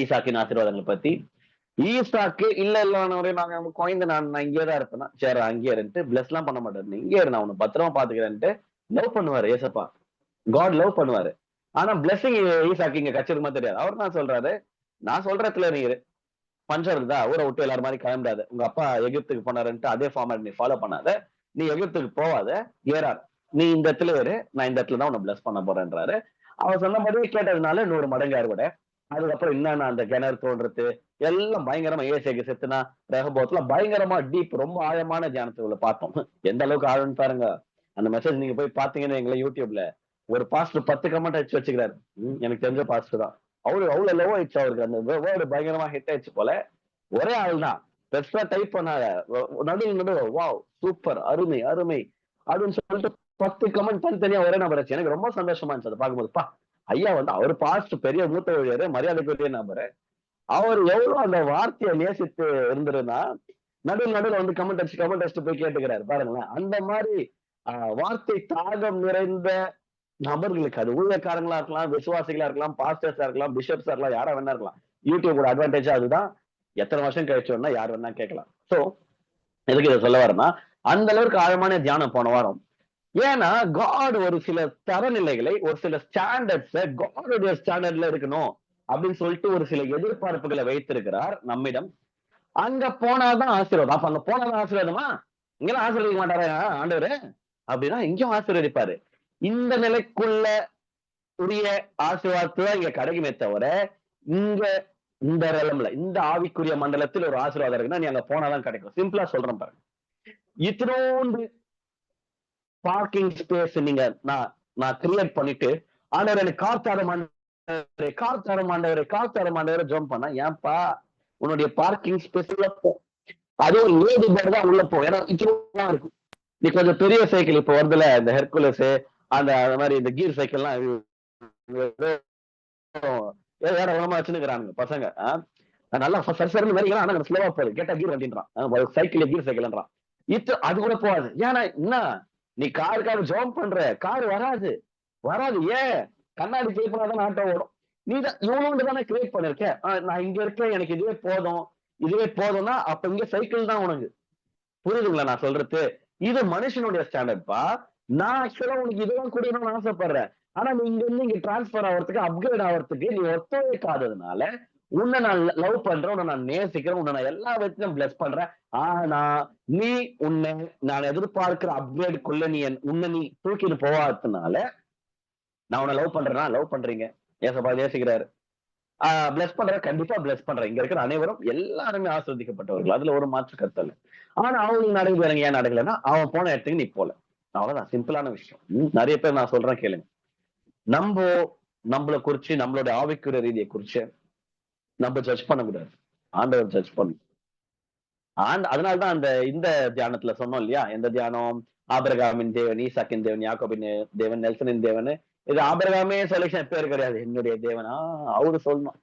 ஈசாக்கின் ஆசீர்வாதங்களை பத்தி. ஈசாக்கு இல்ல நாங்க குழந்தை, நான் இங்கேதான் இருப்பேன்னா சரி அங்கேயே இருந்துட்டு பிளஸ் எல்லாம் பண்ண மாட்டாரு, இங்கே இரு நான் உன்னை பத்திரமா பாத்துக்கிறேன்ட்டு லவ் பண்ணுவாரு ஏசப்பா. காட் லவ் பண்ணுவாரு. ஆனா பிளஸிங் ஈசாக்கு இங்க கச்சிருமா தெரியாது. அவர் தான் சொல்றாரு, நான் சொல்றதுல நீ இரு, பஞ்சம் இருக்குதா ஊரை விட்டு எல்லாரும் மாதிரி கிளம்பிடாது, உங்க அப்பா எகிப்துக்கு போனாருன்ட்டு அதே ஃபார்மேட் நீ ஃபாலோ பண்ணாத, நீ எகிப்துக்கு போவாத, ஏறார், நீ இந்த இடத்துல இரு, நான் இந்த இடத்துல தான் உன்னை பிளஸ் பண்ண போறேன்றாரு. அவர் சொன்னபடியே கேட்டதுனால 100 மடங்கு அறுவடை. அதுக்கப்புறம் என்னன்னா அந்த கிணறு தோன்றது எல்லாம் பயங்கரமா, ஏசேக்கு செத்துனா ரெகபோத்துல பயங்கரமா டீப், ரொம்ப ஆழமான தியானத்துக்குள்ள பார்த்தோம். எந்த அளவுக்கு ஆழம்னு பாருங்க. அந்த மெசேஜ் நீங்க போய் பாத்தீங்கன்னா எங்களை யூடியூப்ல ஒரு பாஸ்டர் 10 கமெண்ட் அடிச்சு வச்சுக்கிறாரு. எனக்கு தெரிஞ்ச பாஸ்டர் தான். அவ்வளவு லவ் ஆயிடுச்சு அவருக்கு, அந்த வேர்டு பயங்கரமா ஹிட் ஆயிடுச்சு போல. ஒரே ஆள் தான் பெருசா டைப் பண்ணாத, நடுவு வாவ் சூப்பர் அருமை அருமை அப்படின்னு சொல்லிட்டு 10 கமெண்ட் தனித்தனியா ஒரே நபர் ஆச்சு. எனக்கு ரொம்ப சந்தோஷமா இருந்துச்சு அதை பார்க்கும்போது. ஐயா வந்து அவர் பாஸ்ட் பெரிய மூத்த ஊழியர், மரியாதைக்குரிய நபரு, அவர் எவ்வளவு அந்த வார்த்தையை நேசித்து இருந்திருந்தா நடுவில் வந்து கமெண்ட் அடிச்சுட்டு போய் கேட்டுக்கிறாரு பாருங்களேன். அந்த மாதிரி வார்த்தை தாகம் நிறைந்த நபர்களுக்கு, அது ஊழியக்காரங்களா இருக்கலாம், விசுவாசிகளா இருக்கலாம், பாஸ்டர்ஸா இருக்கலாம், பிஷப்ஸா இருக்கலாம், யாரா வேணா இருக்கலாம். யூடியூபோட அட்வான்டேஜ் அதுதான். எத்தனை வருஷம் கழிச்சோம்னா யார் வேணா கேட்கலாம். சோ எதுக்கு இதை சொல்ல வரேன்னா, அந்த அளவுக்கு ஆழமான தியானம் போன வாரம். ஏன்னா காட் ஒரு சில தரநிலைகளை, ஒரு சில ஸ்டாண்டர்ட்ஸ் காடுடைய ஸ்டாண்டர்ட்ல இருக்கணும் அப்படின்னு சொல்லிட்டு ஒரு சில எதிர்பார்ப்புகளை வைத்திருக்கிறார் நம்மிடம். அங்க போனாதான் ஆசீர்வாதம். அப்ப அங்க போனாதான் ஆசீர்வாதமா? இங்கெல்லாம் ஆசீர்வதிக்க மாட்டாரா ஆண்டவரு அப்படின்னா இங்கேயும் ஆசீர்வதிப்பாரு. இந்த நிலைக்குள்ள உரிய ஆசீர்வாதத்தை தான் இங்க கிடைக்குமே தவிர, இங்க இந்த ரலம்ல, இந்த ஆவிக்குரிய மண்டலத்தில் ஒரு ஆசீர்வாதம் இருக்குன்னா நீ அங்க போனாதான் கிடைக்கும். சிம்பிளா சொல்றேன் பாருங்க. இத்தனோண்டு பார்க்கிங் ஸ்பேஸ் நீங்க நான் கிரியேட் பண்ணிட்டு, ஆண்டவர் எனக்கு கார் தர மாண்டவரை ஜம்ப் பண்ணா, ஏன்பா உன்னுடைய பார்க்கிங் ஸ்பேஸ் உள்ள போ. அது ஒரு லேடி பேர் தான் உள்ள போ. ஏன்னா இத்தனோதான் இருக்கும். நீ கொஞ்சம் பெரிய சைக்கிள் இப்ப வருதுல, இந்த ஹெர்குலஸ் அந்த மாதிரி இந்த கீர் சைக்கிள் எல்லாம் வேற உலகமா வச்சுருக்கானுங்க பசங்க. நல்லா சர்சர்னு வரைக்கும் ஆனா ஸ்லோவா போகுது, கேட்டா கீர் அப்படின்றான், சைக்கிள் கீர் சைக்கிள்ன்றான். அது கூட போகாது. ஏன்னா என்ன, நீ காருக்காக ஜம்ப் பண்ற, கார் வராது. ஏன், கண்ணாடி பே பண்ணாதான் ஆட்டோ ஓடும். நீ தான் இவ்வளவு தானே கிரியேட் பண்ணிருக்க. நான் இங்க இருக்கேன், எனக்கு இதுவே போதும்னா அப்ப இங்க சைக்கிள் தான் உனக்கு. புரியுதுங்களா நான் சொல்றது? இது மனுஷனுடைய ஸ்டாண்டர்ட்பா. நான் ஆக்சுவலா உனக்கு இதுதான் குடிக்கணும்னு ஆசைப்படுறேன். ஆனா நீ இங்க இருந்து இங்க டிரான்ஸ்பர் ஆகிறதுக்கு, அப்கிரேட் ஆகிறதுக்கு நீ ஒத்துழைக்காததுனால உன்னை நான் லவ் பண்றேன், உன்னை நான் நேசிக்கிறேன், உன்னை நான் எல்லா விதத்திலும் பிளஸ் பண்றேன். ஆனா நீ உன்னை நான் எதிர்பார்க்கிற அப்கிரேடுக்குள்ள உன்னை நீ தூக்கிட்டு போவாததுனால நான் உன்னை லவ் பண்றேன்னா, லவ் பண்றீங்க, ஏசப்பா நேசிக்கிறாரு, பிளஸ் பண்ற, கண்டிப்பா பிளஸ் பண்றேன். இங்க இருக்கிற அனைவரும் எல்லாருமே ஆஸ்வதிக்கப்பட்டவர்கள், அதுல ஒரு மாற்று கருத்து இல்ல. ஆனா அவங்களுக்கு நடக்குது, ஏன் நடக்கலன்னா அவன் போன இடத்துக்கு நீ போல. அவ்வளவுதான், சிம்பிளான விஷயம். நிறைய பேர் நான் சொல்றேன் கேளுங்க. நம்மளை குறிச்சு, நம்மளுடைய ஆவிக்குரிய ரீதியை குறிச்சு நம்ம ஜட்ஜ் பண்ணக்கூடாது, ஆண்டவர் ஜட்ஜ் பண்ணும். அதனாலதான் இந்த தியானத்துல சொன்னோம் இல்லையா, எந்த தியானம், ஆபிரகாமின் தேவன், ஈசாக்கின் தேவன், யாக்கோபின் தேவன், நெல்சனின் தேவன், இது ஆபிரகாமே சொல்யூஷன் பேர் கிடையாது, என்னுடைய தேவனா அவரு சொல்லணும்.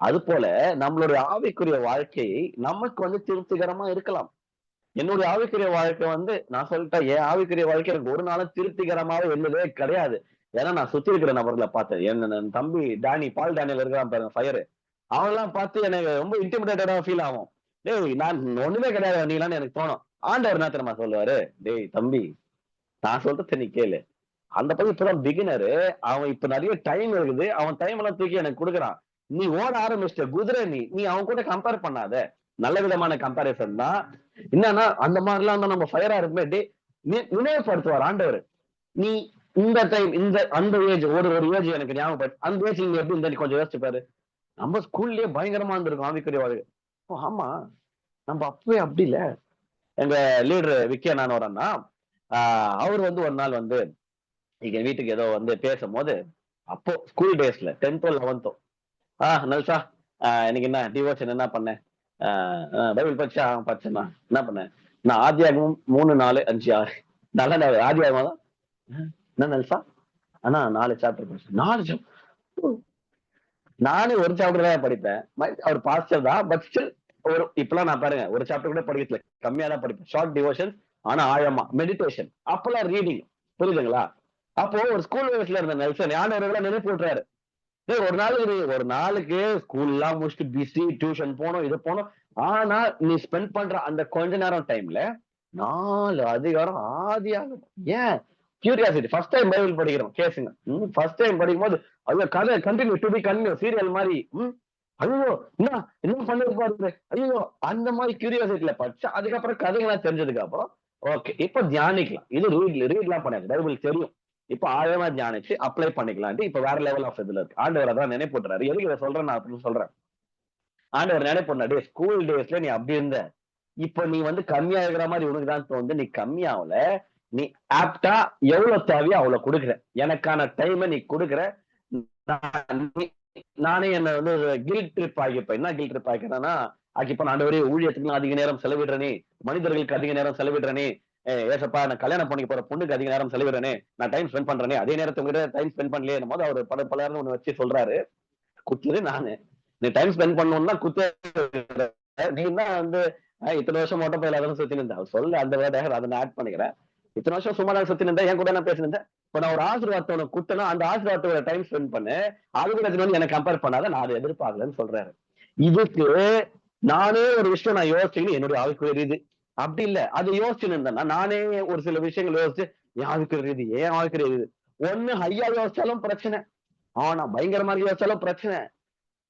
அது போல நம்மளுடைய ஆவிக்குரிய வாழ்க்கையை நமக்கு திருப்திகரமா இருக்கலாம். என்னுடைய ஆவிக்குரிய வாழ்க்கை நான் சொல்லிட்டேன், என் ஆவிக்குரிய வாழ்க்கை எனக்கு ஒரு நாளும் திருப்திகரமாவே இருந்ததே கிடையாது. ஏன்னா நான் சுத்தி இருக்கிற நபர்களை பார்த்தேன். என் தம்பி டேனி, பால் டேனியல் இருக்கிறான் பாருங்க, ஃபயர். அவன்லாம் பார்த்து எனக்கு ரொம்ப இன்டிமிடேட்டடா ஃபீல் ஆகும். டேய் நான் ஒண்ணுமே கிடையாது நீங்களான்னு எனக்கு தோணும். ஆண்டவர் என்ன தெரியுமா சொல்லுவாரு, டேய் தம்பி நான் சொல்றது நீ கேளு. அந்த பையன் இப்பதான் பிகினரு, அவன் இப்ப நிறைய டைம் இருக்குது, அவன் டைம் எல்லாம் தூக்கி எனக்கு கொடுக்குறான். நீ ஓட ஆரம்பிச்சிட்ட குதிரை, நீ நீ அவன் கூட கம்பேர் பண்ணாத. நல்ல விதமான கம்பேரிசன் தான். என்னன்னா அந்த மாதிரி எல்லாம் நம்ம ஃபயரா இருக்குமே, டே நினைவுபடுத்துவார் ஆண்டவர். நீ இந்த டைம் இந்த அந்த ஏஜ் ஒரு ஏஜ் எனக்கு ஞாபகப்படுத்து, அந்த ஏஜ் நீங்க எப்படி இருந்தா கொஞ்சம் யோசிச்சு பாரு. நம்ம ஸ்கூல்லயே பயங்கரமா இருந்திருக்கும் ஆவிக்குரிய வாழ்க்கை. ஆமா, நம்ம அப்பவே அப்படி இல்ல. எங்க லீடர் விக்கியா நான் ஒரு அண்ணா, அவர் ஒரு நாள் எங்க வீட்டுக்கு ஏதோ பேசும்போது, அப்போ ஸ்கூல் டேஸ்ல 10th 11th நல்சா எனக்கு என்ன டிவோஷன் என்ன பண்ணேன், பைபிள் படிச்சா படிச்சேன்னா என்ன பண்ணேன், நான் ஆதியாகமும் 3 4 5 6 நல்ல ஆதியாகமா தான் என்ன நல்சா ஆனா 4 சாப்டர் படிச்சேன். 4 சாப்டர் நானே ஒரு சாப்டர் தான் படிப்பேன். அவர் பாஸ்டர் தான், பட் ஸ்டில் ஒரு இப்பெல்லாம் நான் பாருங்க ஒரு சாப்டர் கூட படிக்கல, கம்மியா தான் படிப்பேன். ஷார்ட் டிவோஷன், ஆனா ஆழமா மெடிடேஷன். அப்பெல்லாம் ரீடிங், புரியுதுங்களா? அப்போ ஒரு ஸ்கூல் வயசுல இருந்த நெல்சன் யாரும் நினைப்பு விட்டுறாரு, ஒரு நாளுக்கு ஸ்கூல் எல்லாம் முடிச்சுட்டு பிஸி, டியூஷன் போனோம், இது போனோம். ஆனா நீ ஸ்பெண்ட் பண்ற அந்த கொஞ்ச நேரம் டைம்ல 4 அதிகாரம் ஆதியாகமம். ஏன்? கியூரியாசிட்டி. ஃபர்ஸ்ட் டைம் பைபிள் படிக்கிறோம் கேசுங்க. ஃபர்ஸ்ட் டைம் படிக்கும் போது அது கதை continue to be continue, serial மாதிரி. ஐயோ என்ன என்ன பண்ணிருப்பாரு, ஐயோ அந்த மாதிரி கியூரியாசிட்டில படிச்சா அதுக்கப்புறம் கதைகள்லாம் தெரிஞ்சதுக்கு அப்புறம் ஓகே இப்ப தியானிக்கலாம். இது ரீட்லாம் பண்ணாது, பைபிள் தெரியும். இப்ப ஆழமா தியானிச்சு அப்ளை பண்ணிக்கலாம். இப்ப வேற லெவல் ஆஃப் இதுல இருக்கு. ஆண்டவர் அதான் நினைப்பூட்டுறாரு. எதுக்கு இதை சொல்றேன் நான் அப்படின்னு சொல்றேன். ஆண்டவர் நினைப்பூட்டாரு, ஸ்கூல் டேஸ்ல நீ அப்படி இருந்த, இப்ப நீ கம்மியா இருக்கிற மாதிரி உனக்கு தான் தோணுது. நீ கம்மியாவல, நீ ஆப்டா எவ்வளவு தேவையோ அவ்வளவு கொடுக்குற, எனக்கான டைமை நீ கொடுக்குற. நானே என்ன கில்ட் ட்ரிப் ஆகிப்பேன். என்ன கில்ட் ட்ரிப் ஆகிக்கிறேன்னா, ஆகிப்ப ஆண்டவரே ஊழியத்துக்கு அதிக நேரம் செலவிடுறனே, மனிதர்களுக்கு அதிக நேரம் செலவிடுறனே, ஏசப்பா நான் கல்யாணம் பண்ணிக்க போற பொண்ணுக்கு அதிக நேரம் செலவிடுறனே, நான் டைம் ஸ்பெண்ட் பண்றேனே, அதே நேரத்தை உங்ககிட்ட டைம் ஸ்பெண்ட் பண்ணலையே போது அவர் பல ஒண்ணு வச்சு சொல்றாரு. குத்துது நானு, நீ டைம் ஸ்பெண்ட் பண்ணணும்னா குத்து, நீ தான் இத்தனை வருஷம் மோட்டோ பயில அதெல்லாம் சுத்தி இருந்தேன். அவர் சொல்ல அந்த வேர்டை அதை நான் ஆட் பண்ணிக்கிறேன். இத்தனை வருஷம் சும்மா தான் சுத்தி இருந்தேன், என் கூட நான் பேசினேன். இப்ப நான் ஒரு ஆசீர்வாதத்தை உனக்கு குத்தனா அந்த ஆசீர்வாதத்தோட டைம் ஸ்பெண்ட் பண்ணு, அது கூட எனக்கு கம்பேர் பண்ணாத, நான் அதை எதிர்பார்க்கலன்னு சொல்றாரு. இதுக்கு நானே ஒரு விஷயம் நான் யோசிச்சுன்னு என்னுடைய ஆவிக்குரிய ரீதி அப்படி இல்ல, அது யோசிச்சுன்னு இருந்தேன்னா நானே ஒரு சில விஷயங்கள் யோசிச்சு என் ஆவிக்குரிய ரீதி ஏன் ஆவிக்குரிய ரீதி ஒண்ணு ஹையா யோசிச்சாலும் பிரச்சனை, ஆனா பயங்கரமாக யோசிச்சாலும் பிரச்சனை,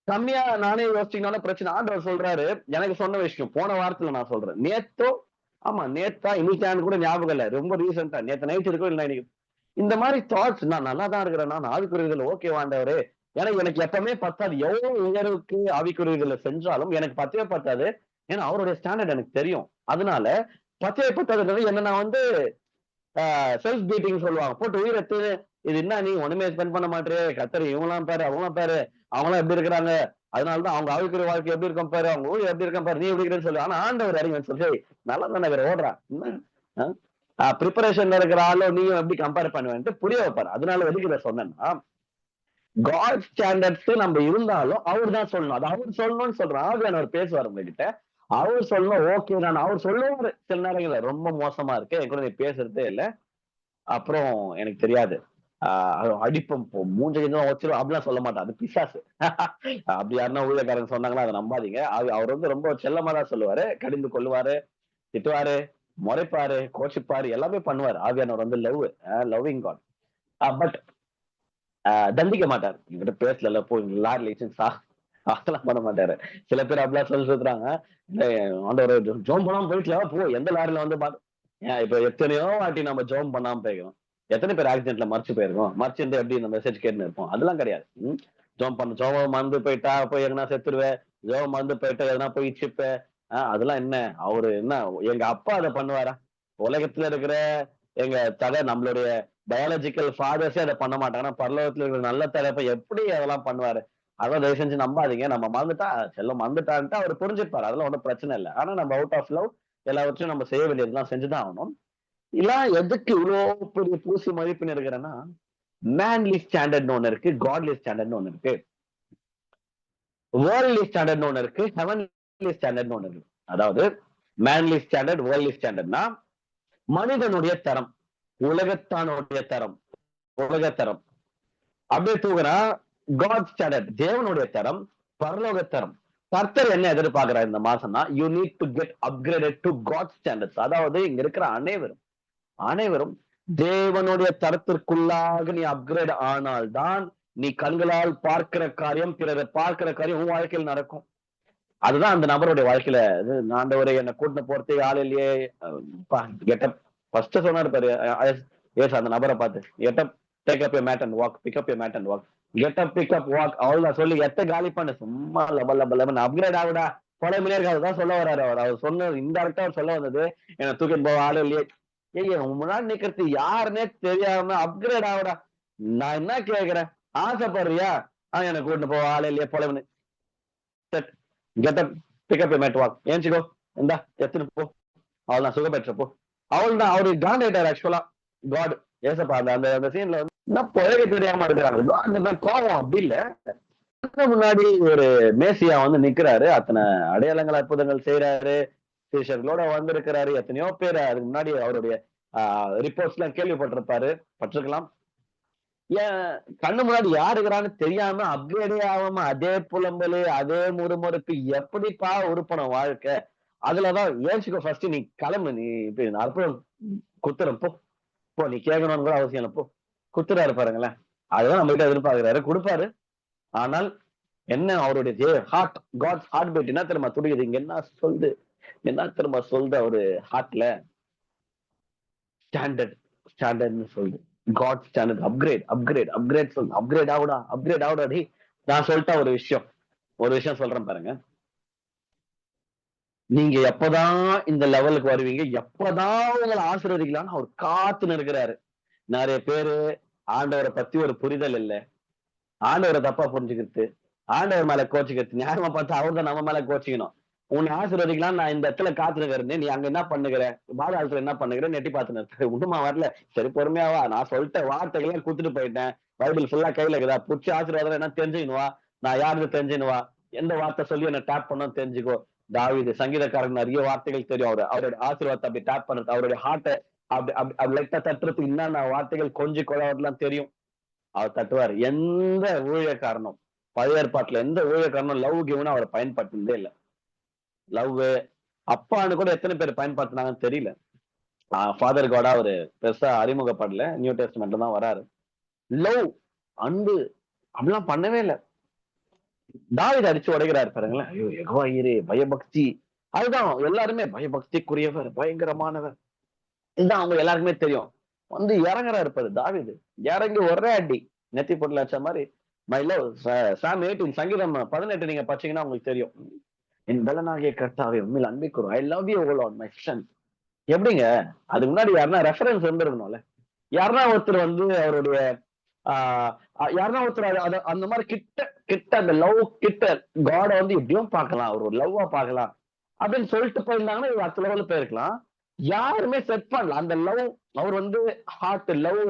கம்மியா நானே யோசிச்சீங்கனாலும் பிரச்சனை. ஆண்டவர் சொல்றாரு, எனக்கு சொன்ன விஷயம் போன வாரத்துல நான் சொல்றேன். நேத்தோ ஆமா நேத்தா இன்னைக்கான்னு கூட ஞாபகம் இல்ல, ரொம்ப ரீசெண்டா நேத்து நைட் இருக்கும் இல்லை இன்னைக்கு இந்த மாதிரி தாட்ஸ். நான் நல்லா தான் இருக்கிறேன், நான் ஆவிக்குரியதுல ஓகே வாண்டவரு, ஏன்னா எனக்கு எப்பவுமே பத்தாது. எவ்வளவு உயர்வுக்கு ஆவிக்குரியதுல செஞ்சாலும் எனக்கு பத்தவே பத்தாது. ஏன்னா அவருடைய ஸ்டாண்டர்ட் எனக்கு தெரியும். அதனால பத்தவே பத்தாதுன்றது என்ன, நான் செல்ஃப் பீட்டிங் சொல்லுவாங்க, போட்டு உயிரெத்து இது என்ன நீ ஒண்ணுமே ஸ்பெண்ட் பண்ண மாட்டே, கத்தரி இவங்களாம் பாரு அவங்களாம் பாரு அவங்களாம் எப்படி இருக்கிறாங்க, அதனாலதான் அவங்க ஆவிக்குரிய வாழ்க்கை எப்படி இருக்கும் பாரு, அவங்க ஊழல் எப்படி இருக்கும் பாரு, நீ எப்படி இருக்கிறேன்னு சொல்லு. ஆனா ஆண்டவர் அறிஞர் சொல்லி நல்லா தானே வேற ஓடுறா, ப்ரிப்பரேஷன்ல இருக்கிற ஆளும் நீயும் எப்படி கம்பேர் பண்ணுவேன்ட்டு புரிய வைப்பாரு. அதனால எதுக்கு இதை சொன்னேன்னா, காட் ஸ்டாண்டர்ட்ஸ் நம்ம இருந்தாலும் அவர் தான் சொல்லணும், அது அவர் சொல்லணும்னு சொல்றான். ஆவியானவர் பேசுவார் உங்ககிட்ட, அவர் சொல்லணும். ஓகே நான் அவர் சொல்லுவாரு. சில நேரங்கள்ல ரொம்ப மோசமா இருக்கு என் கூட நீ பேசுறதே இல்லை, அப்புறம் எனக்கு தெரியாது அடிப்பம் மூஞ்ச வச்சிரும் அப்படிலாம் சொல்ல மாட்டான், அது பிசாசு. அப்படி யாருன்னா ஊழியக்காரங்க சொன்னாங்கன்னா அதை நம்பாதீங்க. அவர் ரொம்ப செல்லமா தான் சொல்லுவாரு, கடிந்து கொள்ளுவாரு, திட்டுவாரு, முறைப்பாரு, கோச்சிப்பாரு, எல்லாமே பண்ணுவாரு. ஆவியானவர் லவ்விங் காட். பட் தண்டிக்க மாட்டாரு. என்கிட்ட பேசல போ லாரி லைசன்ஸ் அதெல்லாம் பண்ண மாட்டாரு. சில பேர் அப்படிலாம் சொல்லி சொல்றாங்க, ஆண்டவர் ஜோம் பண்ணாம போயிட்டு போ, எந்த லாரில பாத்து இப்ப எத்தனையோ வாட்டி நம்ம ஜோம் பண்ணாம போய்க்கிறோம். எத்தனை பேர் ஆக்சிடென்ட்ல மறைச்சு போயிருக்கோம், மறைச்சு இருந்து எப்படி இந்த மெசேஜ் கேட்டுன்னு இருப்போம். அதெல்லாம் கிடையாது. ஜோம் மறந்து போயிட்டா போய் எங்கன்னா செத்துருவேன், ஜோம் மறந்து போயிட்டா எதனா போய் சிப்ப, அதெல்லாம் என்ன அவரு என்ன எங்க அப்பா அதை பண்ணுவாரா? உலகத்துல இருக்கிற எங்க தலை நம்மளுடைய பயாலஜிக்கல் ஃபாதர்ஸே அதை பண்ண மாட்டாங்கன்னா பரலோகத்துல இருக்கிற நல்ல தலைப்பை எப்படி அதெல்லாம் பண்ணுவாரு? அதான் தயவு செஞ்சு நம்பாதீங்க. நம்ம மறந்துட்டா செல்லம் மறந்துட்டான்ட்டு அவர் புரிஞ்சுப்பாரு, அதெல்லாம் ஒன்றும் பிரச்சனை இல்லை. ஆனா நம்ம அவுட் ஆஃப் லவ் எல்லாவற்றையும் நம்ம செய்ய வேண்டியதுதான் செஞ்சுதான் ஆகணும். இல்ல எதுக்கு இவ்வளவு பெரிய பூசி மதிப்புன்னு இருக்கிறேன்னா, மேன்லி ஸ்டாண்டர்ட்னு ஒண்ணு இருக்கு, காட்லி ஸ்டாண்டர்ட்னு ஒண்ணு இருக்கு, வேர்ல்ட்லி ஸ்டாண்டர்ட்னு ஒண்ணு இருக்கு, ஹெவன்லி ஸ்டாண்டர்ட்னு ஒண்ணு இருக்கு. அதாவது மேன்லி ஸ்டாண்டர்ட், வேர்ல்ட்லி ஸ்டாண்டர்ட்னா மனிதனுடைய தரம், உலகத்தானுடைய தரம், உலகத்தரம். அப்படியே தூக்குனா காட் ஸ்டாண்டர்ட், தேவனுடைய தரம், பரலோக தரம். கர்த்தர் என்ன எதிர்பார்க்கிறார் இந்த மாசம்னா, you need to get upgraded to God standards. அதாவது இங்க இருக்கிற அனைவரும் தேவனுடைய தரத்திற்குள்ளாக நீ அப்கிரேட் ஆனால்தான் நீ கண்களால் பார்க்கிற காரியம், பிறரை பார்க்கிற காரியம் உன் வாழ்க்கையில் நடக்கும். அதுதான் அந்த நபருடைய வாழ்க்கையில ஆண்டவரை என்ன கூட்டின போறதுக்கு ஆள் இல்லையே, கெட்டப் ஃபர்ஸ்ட் சொன்னாரு பாரு ஏசு அந்த நபரை பார்த்து, get up take up you mat and walk, pick up you mat and walk, get up pick up walk, அவ்வளவுதான் சொல்லி எத்த காலி பண்ணு, சும்மா லப அப்கிரேட் ஆகுடா பழைய மினியர்கள் சொல்ல வர்றாரு. அவர் சொன்ன இன்டெரக்டா அவர் சொல்ல வந்தது, என்ன தூக்கிட்டு போக ஆள் இல்லையே. முன்னாடி நிக்கிறது யாருன்னே தெரியாம அப்கிரேட் ஆகுடா. நான் என்ன கேக்குறேன், ஆசைப்படுறியா? எனக்கு கூட்டிட்டு போக ஆள் இல்லையே பழைய கெட்டப் பிக்கப் மேட் வாக், ஏஞ்சிக்கோ இந்தா எத்துன்னு போ, அவள்தான் சுகப்பெற்ற போ. அவள் தான் அவரு காண்டாயிட்டார் ஆக்சுவலா காட். ஏசப்பா அந்த சீன்ல வந்து என்ன பழக தெரியாம இருக்கிறாங்க, கோவம் அப்படி இல்ல. முன்னாடி ஒரு மேசியா வந்து நிக்கிறாரு, அத்தனை அடையாளங்கள் அற்புதங்கள் செய்யறாரு, சீஷர்களோட வந்திருக்கிறாரு, எத்தனையோ பேர் அதுக்கு முன்னாடி அவருடைய ரிப்போர்ட்ஸ் எல்லாம் பட்டிருக்கலாம். ஏன் கண்ணு முன்னாடி யாருக்கிறான்னு தெரியாம அப்கிரேடே ஆகாம அதே புலம்பலு, அதே முறுமுறுப்பு, எப்படிப்பா உருப்பணும் வாழ்க்கை? அதுலதான் ஏசிக்கோ ஃபர்ஸ்ட், நீ கிளம்பு, நீ இப்ப அற்புதம் குத்துறேன் போ, நீ கேட்கணும்னு கூட அவசியம் இல்லை, போ குத்துறாரு பாருங்களேன். அதுதான் நம்ம கிட்ட எதிர்பார்க்கிறாரு, கொடுப்பாரு. ஆனால் என்ன அவருடைய ஹார்ட், காட்ஸ் ஹார்ட் பீட் என்ன தெரியுமா துடிக்குது இங்க, என்ன தெரியுமா சொல்லுது அவரு ஹார்ட்ல, ஸ்டாண்டர்ட்னு சொல்லுது. காட் ஸ்டாண்டர்ட், அப்கிரேட் சொல்லு, அப்கிரேட் ஆகுடா டி. நான் சொல்லிட்டேன் ஒரு விஷயம் சொல்றேன் பாருங்க. நீங்க எப்பதான் இந்த லெவலுக்கு வருவீங்க, எப்பதான் உங்களை ஆசீர்வதிக்கலாம்னு அவர் காத்துன்னு இருக்கிறாரு. நிறைய பேரு ஆண்டவரை பத்தி ஒரு புரிதல் இல்ல, ஆண்டவரை தப்பா புரிஞ்சுக்கிறது, ஆண்டவர் மேல கோச்சிக்கிறது, நியாயமா பார்த்தா அவர் தான் நம்ம மேல கோச்சிக்கணும். உன்னை ஆசீர்வதிக்கலாம், நான் இந்த இடத்துல காத்துனுக்கிறேன், நீ அங்க என்ன பண்ணுகிற, பாதாளத்துல என்ன பண்ணுகிற, நெட்டி பார்த்துன்னு இருக்க, ஒண்ணுமா வரல, சரி பொறுமையாவா, நான் சொல்லிட்ட வார்த்தைகள்லாம் குடுத்துட்டு போயிட்டேன், பைபிள் ஃபுல்லா கையில இருக்குதா, புடிச்ச ஆசீர்வாதம் என்ன தெரிஞ்சுக்கணுவா, நான் யாருக்கு தெரிஞ்சுனுவா, எந்த வார்த்தை சொல்லி என்ன டேப் பண்ணணும் தெரிஞ்சுக்கோ. தாவீது சங்கீதக்காரன் நிறைய வார்த்தைகள் தெரியும், அவருடைய ஆசீர்வாதத்தை அப்படி டேப் பண்றது, அவருடைய ஹார்ட்டை அப்படி லைட்டா தட்டுறதுக்கு என்னென்ன வார்த்தைகள் கொஞ்சம் கொள்ளாவதெல்லாம் தெரியும், அவர் தட்டுவார். எந்த ஊழியக்காரனும் பழைய ஏற்பாட்டுல எந்த ஊழியக்காரனும் லவ் கிவ்னு அவரை பயன்படுத்தினதே இல்லை. லவ் அப்பான்னு கூட எத்தனை பேர் பயன்படுத்தினாங்கன்னு தெரியல. ஃபாதர் காடா ஒரு பெருசா அறிமுகப்படல, நியூ டெஸ்ட்மெண்ட்ல தான் வராரு. லவ், அன்பு அப்படிலாம் பண்ணவே இல்லை. தாவீது அடிச்சு உடைக்கிறாரு பாருங்களேன், ஐயோ யெகோவா ஈரே, பயபக்தி. அதுதான் எல்லாருமே பயபக்திக்குரியவர், பயங்கரமானவர், இதுதான் அவங்க எல்லாருக்குமே தெரியும். வந்து இறங்குறாரு பாரு தாவீது, இறங்கி ஒரே அடி நெத்தி பொருள் அடிச்ச மாதிரி. மை லவ் சாம் 18 சங்கீதம் 18 நீங்க படிச்சீங்கன்னா உங்களுக்கு தெரியும். என் பலனாகிய கர்த்தாவே உண்மையில் அன்பிக்கிறோம், I love you O Lord my strength. எப்படிங்க அதுக்கு முன்னாடி யாருன்னா ரெஃபரன்ஸ் வந்துருக்கணும்ல, யாருன்னா ஒருத்தர் வந்து அவருடைய யாருன்னா ஒருத்தர் அந்த மாதிரி கிட்ட அந்த லவ் கிட்ட காட வந்து எப்படியும் பார்க்கலாம், அவர் ஒரு லவ்வா பார்க்கலாம் அப்படின்னு சொல்லிட்டு போயிருந்தாங்கன்னா இது அடுத்த லெவல்ல போயிருக்கலாம். யாருமே செட் பண்ணல அந்த லவ், அவர் வந்து ஹார்ட் லவ்